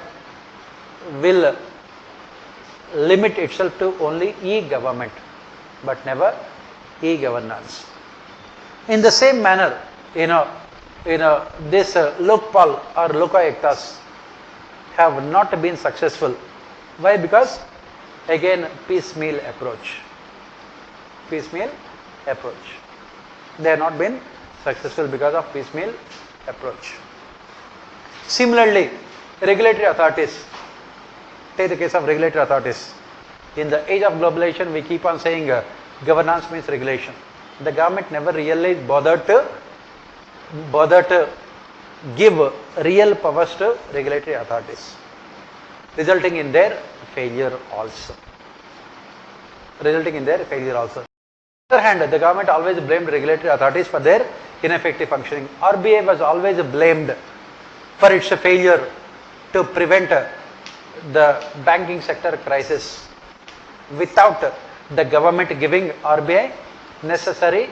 will limit itself to only e-government, but never e-governance. In the same manner, this Lokpal or Lokayuktas have not been successful. Why? Because again piecemeal approach. Piecemeal approach. They have not been successful because of piecemeal approach. Similarly, regulatory authorities. Take the case of regulatory authorities. In the age of globalization, we keep on saying governance means regulation. The government never really bothered to give real powers to regulatory authorities, resulting in their failure also. On the other hand, the government always blamed regulatory authorities for their ineffective functioning. RBI was always blamed for its failure to prevent the banking sector crisis without the government giving RBI necessary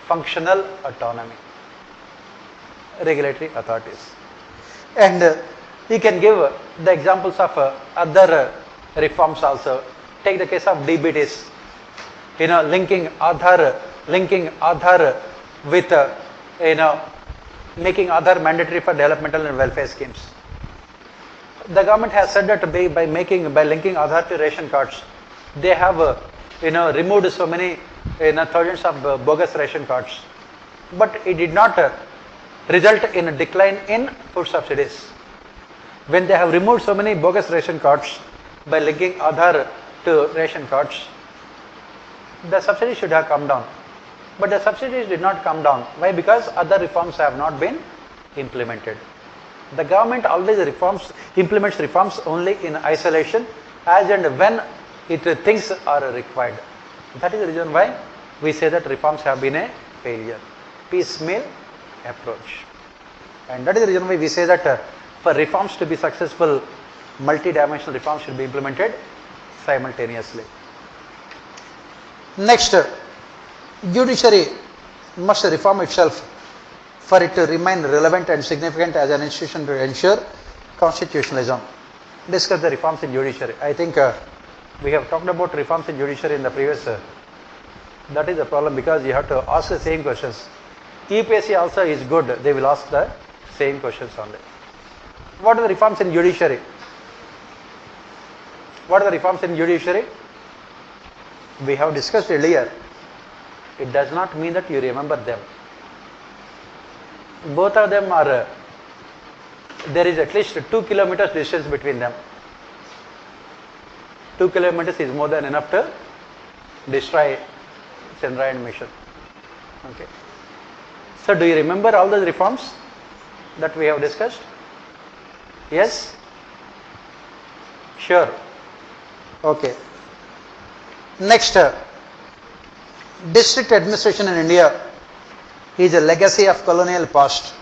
functional autonomy. Regulatory authorities. And you can give the examples of other reforms also. Take the case of DBTs. Linking Aadhaar with making Aadhaar mandatory for developmental and welfare schemes. The government has said that by linking Aadhaar to ration cards, they have removed so many thousands of bogus ration cards, but it did not result in a decline in food subsidies. When they have removed so many bogus ration cards by linking Aadhaar to ration cards, the subsidies should have come down. But the subsidies did not come down. Why? Because other reforms have not been implemented. The government always implements reforms only in isolation as and when things are required. That is the reason why we say that reforms have been a failure. Piecemeal approach. And that is the reason why we say that for reforms to be successful, multi-dimensional reforms should be implemented simultaneously. Next, judiciary must reform itself for it to remain relevant and significant as an institution to ensure constitutionalism. Discuss the reforms in judiciary. I think we have talked about reforms in judiciary in the previous. That is the problem, because you have to ask the same questions. UPSC also is good. They will ask the same questions only. What are the reforms in judiciary? What are the reforms in judiciary? We have discussed earlier. It does not mean that you remember them. Both of them are, there is at least 2 kilometers distance between them. 2 kilometers is more than enough to destroy Chandrayaan mission. Okay. So do you remember all those reforms that we have discussed? Yes? Sure. Okay. Next, district administration in India is a legacy of colonial past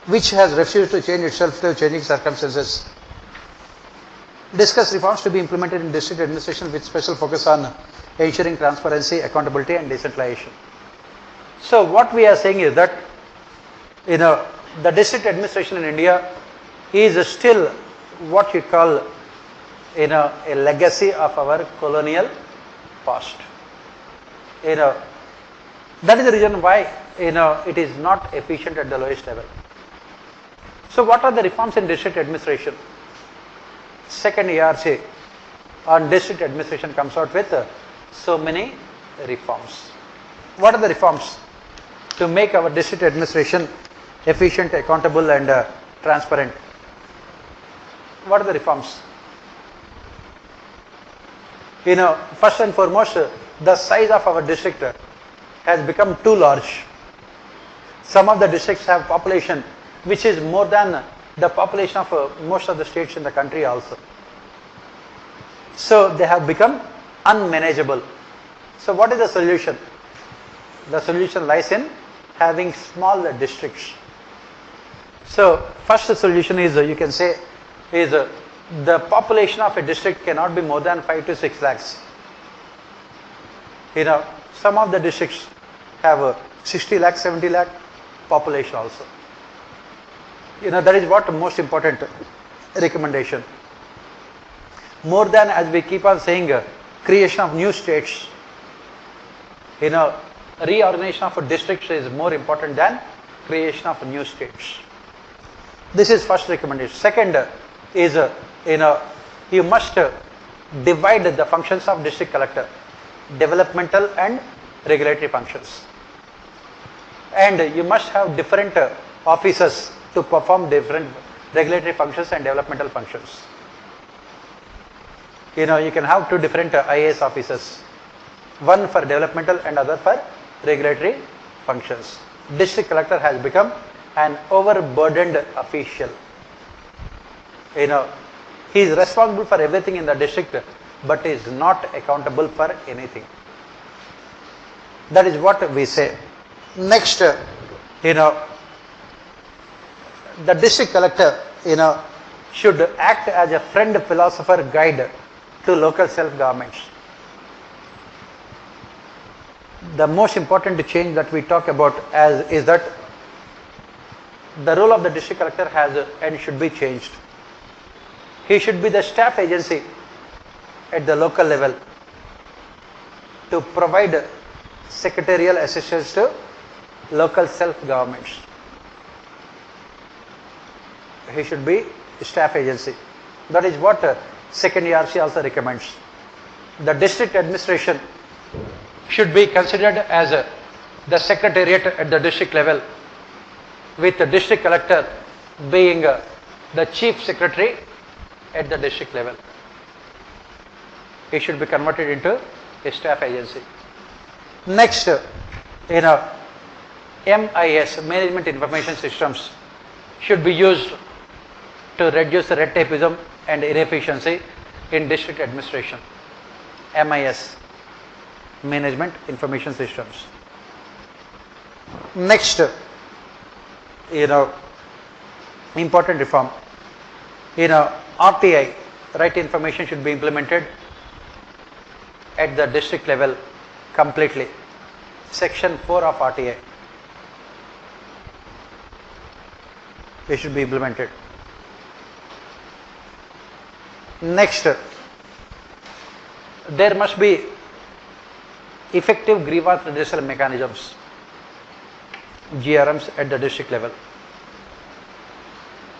which has refused to change itself to changing circumstances. Discuss reforms to be implemented in district administration with special focus on ensuring transparency, accountability and decentralization. So what we are saying is that the district administration in India is still what you call a legacy of our colonial past. That is the reason why it is not efficient at the lowest level. So what are the reforms in district administration? Second ARC on district administration comes out with so many reforms. What are the reforms to make our district administration efficient, accountable and transparent? What are the reforms? First and foremost, the size of our district has become too large. Some of the districts have population which is more than the population of most of the states in the country also. So they have become unmanageable. So what is the solution? The solution lies in having small districts. So first solution is, you can say, is the population of a district cannot be more than 5 to 6 lakhs. Some of the districts have 60 lakh, 70 lakh population also. That is what most important recommendation. More than, as we keep on saying, creation of new states, reorganization of districts is more important than creation of new states. This is first recommendation. Second is, you must divide the functions of district collector, developmental and regulatory functions. And you must have different officers to perform different regulatory functions and developmental functions. You can have 2 different IAS officers, one for developmental and other for regulatory functions. District collector has become an overburdened official. He is responsible for everything in the district but is not accountable for anything. That is what we say. Next, the district collector, should act as a friend, philosopher, guide to local self-governments. The most important change that we talk about is that the role of the district collector has and should be changed. He should be the staff agency at the local level to provide secretarial assistance to local self-governments. He should be staff agency. That is what second ERC also recommends. The district administration should be considered as the secretariat at the district level, with the district collector being the chief secretary at the district level. It should be converted into a staff agency. Next, MIS, Management Information Systems, should be used to reduce red tapeism and inefficiency in district administration. MIS, Management Information Systems. Next, important reform. RTI, right information, should be implemented at the district level completely. Section 4 of RTI. It should be implemented. Next, there must be effective grievance redressal mechanisms, GRMs, at the district level.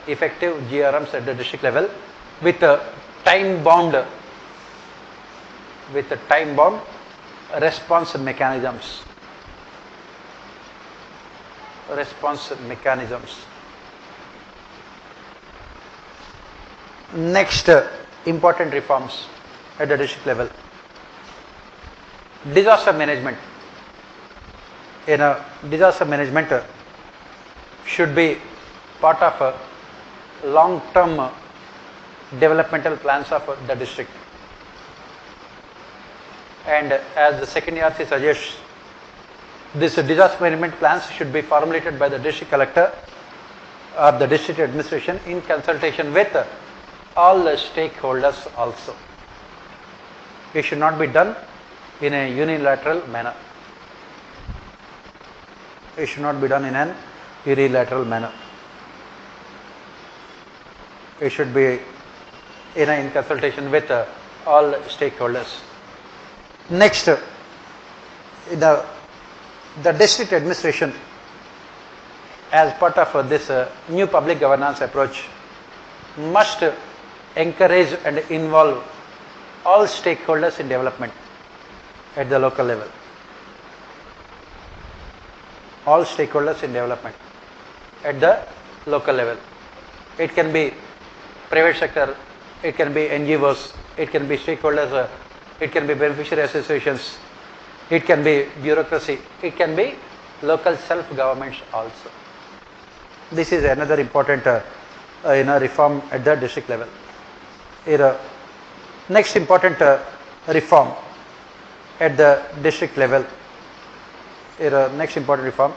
Effective GRMs at the district level with time bound response mechanisms. Next, important reforms at the district level. Disaster management. Disaster management should be part of long-term developmental plans of the district. And as the second ERC suggests, this disaster management plans should be formulated by the district collector or the district administration in consultation with all the stakeholders also. It should not be done in a unilateral manner. It should not be done in an unilateral manner. It should be in consultation with all stakeholders. Next, the district administration, as part of this new public governance approach, must encourage and involve all stakeholders in development at the local level. All stakeholders in development at the local level. It can be private sector, it can be NGOs, it can be stakeholders, it can be beneficiary associations, it can be bureaucracy, it can be local self-governments also. This is another important reform at the district level. Next important reform at the district level. Next important reform,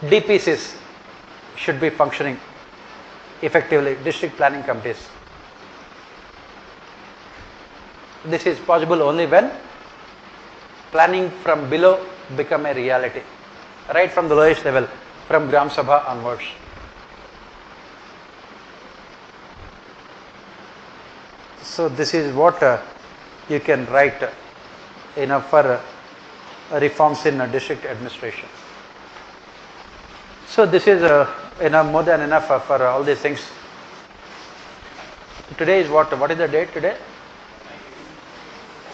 DPCs should be functioning effectively, district planning committees. This is possible only when planning from below become a reality, right from the lowest level, from Gram Sabha onwards. So this is what you can write for reforms in district administration. So this is more than enough for all these things. Today is what? What is the date today?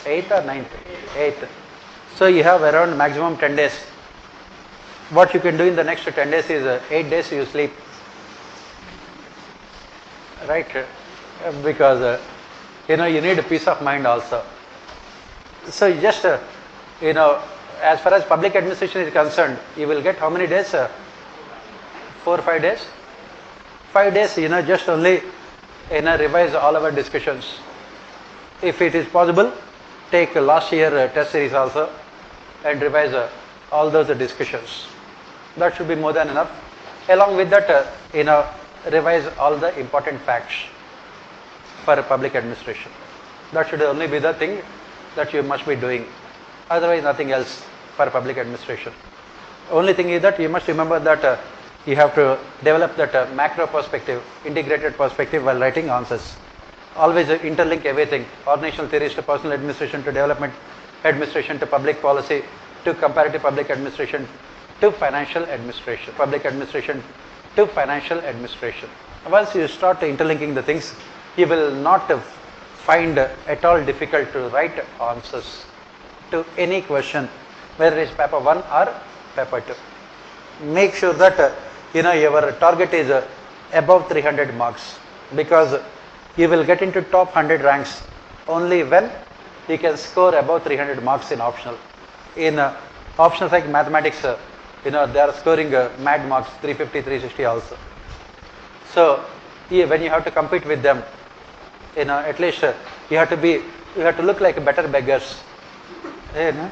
8th or 9th? 8th. So you have around maximum 10 days. What you can do in the next 10 days is 8 days you sleep. Right? Because you need a peace of mind also. So just as far as public administration is concerned, you will get how many days? 4 or 5 days? 5 days, just only revise all our discussions. If it is possible, take last year test series also and revise all those discussions. That should be more than enough. Along with that, revise all the important facts for public administration. That should only be the thing that you must be doing. Otherwise nothing else for public administration. Only thing is that you must remember that you have to develop that macro perspective, integrated perspective while writing answers. Always interlink everything, organizational theories to personal administration to development administration to public policy to comparative public administration to financial administration, public administration to financial administration. Once you start interlinking the things, you will not find at all difficult to write answers to any question, whether it is paper 1 or paper 2. Make sure that your target is above 300 marks, because you will get into top 100 ranks only when you can score above 300 marks in optional. In options like mathematics, they are scoring mad marks 350, 360 also. So when you have to compete with them, at least you have to look like better beggars. You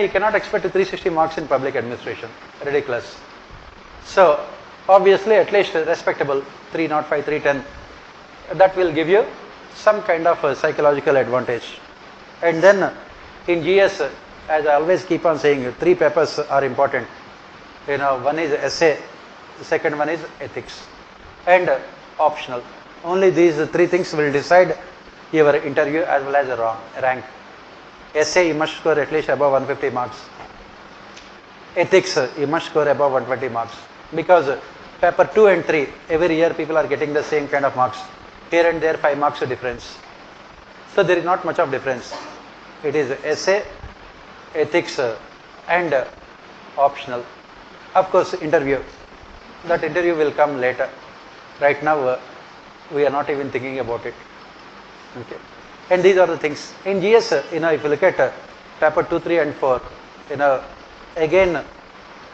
cannot expect 360 marks in public administration. Ridiculous. So obviously at least respectable 305, 310. That will give you some kind of a psychological advantage. And then in GS, as I always keep on saying, 3 papers are important. One is essay, the second one is ethics, and optional. Only these 3 things will decide your interview as well as a rank. Essay, you must score at least above 150 marks. Ethics, you must score above 120 marks. Because paper 2 and 3, every year people are getting the same kind of marks. Here and there 5 marks difference. So there is not much of difference. It is essay, ethics and optional. Of course interview. That interview will come later. Right now we are not even thinking about it. Okay. And these are the things. In GS, if you look at paper 2, 3 and 4, again,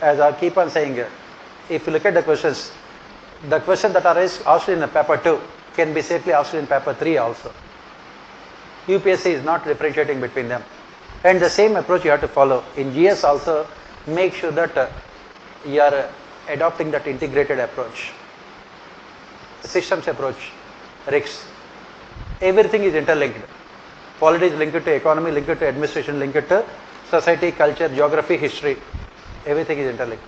as I keep on saying, if you look at the questions that are asked in paper 2 can be safely asked in paper 3 also. UPSC is not differentiating between them. And the same approach you have to follow. In GS also, make sure that you are adopting that integrated approach. Systems approach, RICS. Everything is interlinked. Polity is linked to economy, linked to administration, linked to society, culture, geography, history. Everything is interlinked.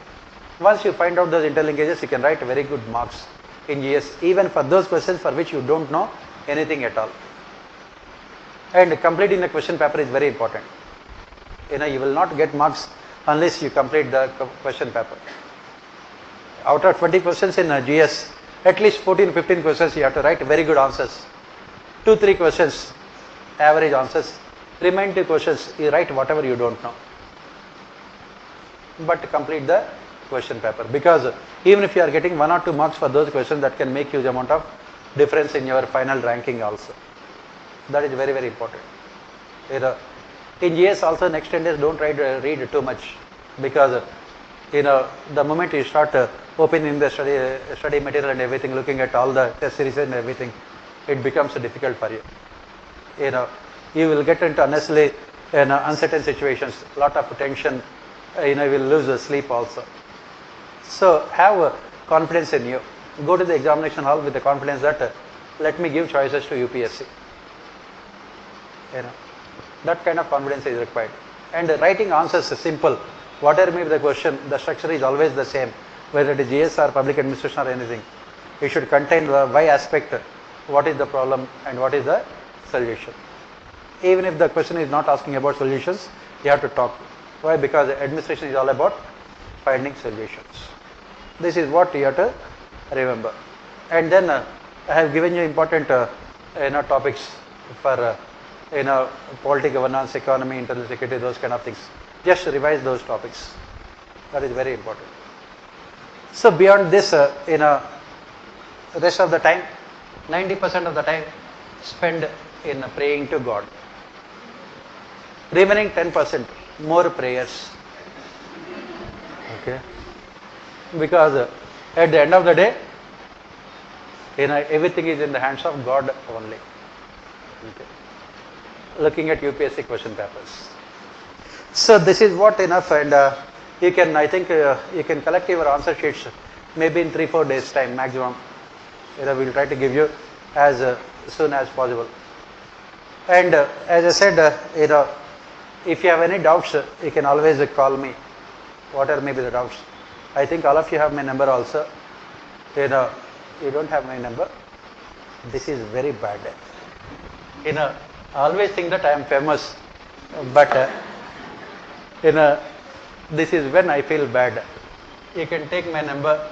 Once you find out those interlinkages, you can write very good marks in GS, even for those questions for which you don't know anything at all. And completing the question paper is very important. You will not get marks unless you complete the question paper. Out of 20 questions in GS, at least 14, 15 questions you have to write very good answers. 2, 3 questions, average answers. Remaining 2 questions, you write whatever you don't know. But complete the question paper, because even if you are getting 1 or 2 marks for those questions, that can make huge amount of difference in your final ranking also. That is very, very important. In GS also, next 10 days don't try to read too much, because the moment you start opening the study material and everything, looking at all the test series and everything, it becomes difficult for you. You will get into honestly uncertain situations, lot of tension. You will lose sleep also. So have confidence in you. Go to the examination hall with the confidence that let me give choices to UPSC. That kind of confidence is required. And writing answers is simple. Whatever may be the question, the structure is always the same, whether it is GS or public administration or anything. It should contain the why aspect, what is the problem and what is the solution. Even if the question is not asking about solutions, you have to talk. Why? Because administration is all about finding solutions. This is what you have to remember. And then I have given you important topics for polity, governance, economy, internal security, those kind of things. Just revise those topics. That is very important. So beyond this, rest of the time, 90% of the time spend in praying to God. Remaining 10%, more prayers. Okay. Because at the end of the day, everything is in the hands of God only. Okay. Looking at UPSC question papers. So this is what enough, and you can, I think, you can collect your answer sheets maybe in 3-4 days time maximum. We'll try to give you as soon as possible. And as I said, if you have any doubts, you can always call me, whatever may be the doubts. I think all of you have my number also. You don't have my number. This is very bad. I always think that I am famous, but This is when I feel bad. You can take my number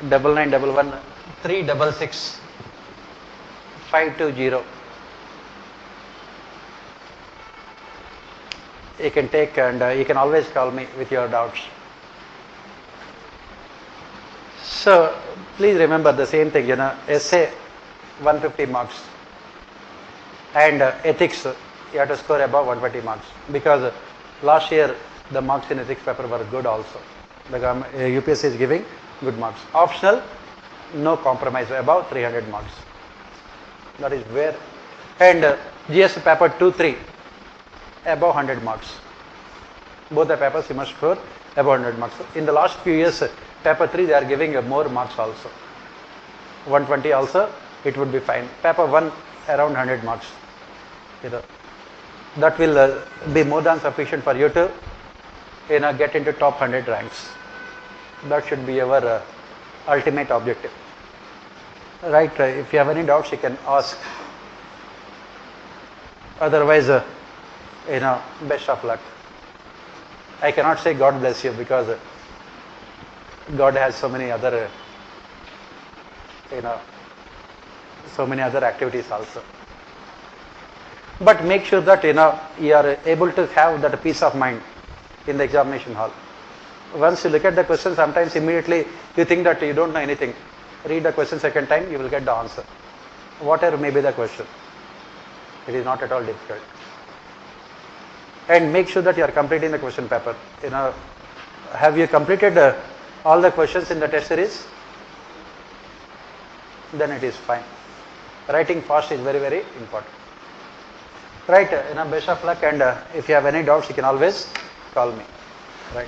9911 366 520. You can take, and you can always call me with your doubts. So please remember the same thing, essay 150 marks and ethics you have to score above 120 marks, because last year the marks in ethics paper were good also. The UPSC is giving good marks. Optional, no compromise, above 300 marks. That is where. And GS paper 2-3 above 100 marks. Both the papers you must score above 100 marks. In the last few years, paper 3 they are giving more marks also. 120 also, it would be fine. Paper 1 around 100 marks. That will be more than sufficient for you to get into top 100 ranks. That should be our ultimate objective. Right? If you have any doubts, you can ask. Otherwise, best of luck. I cannot say God bless you, because God has so many other, so many other activities also. But make sure that you are able to have that peace of mind in the examination hall. Once you look at the question, sometimes immediately you think that you don't know anything. Read the question second time, you will get the answer. Whatever may be the question, it is not at all difficult. And make sure that you are completing the question paper. Have you completed all the questions in the test series? Then it is fine. Writing fast is very, very important. Right, best of luck, and if you have any doubts, you can always call me. Right.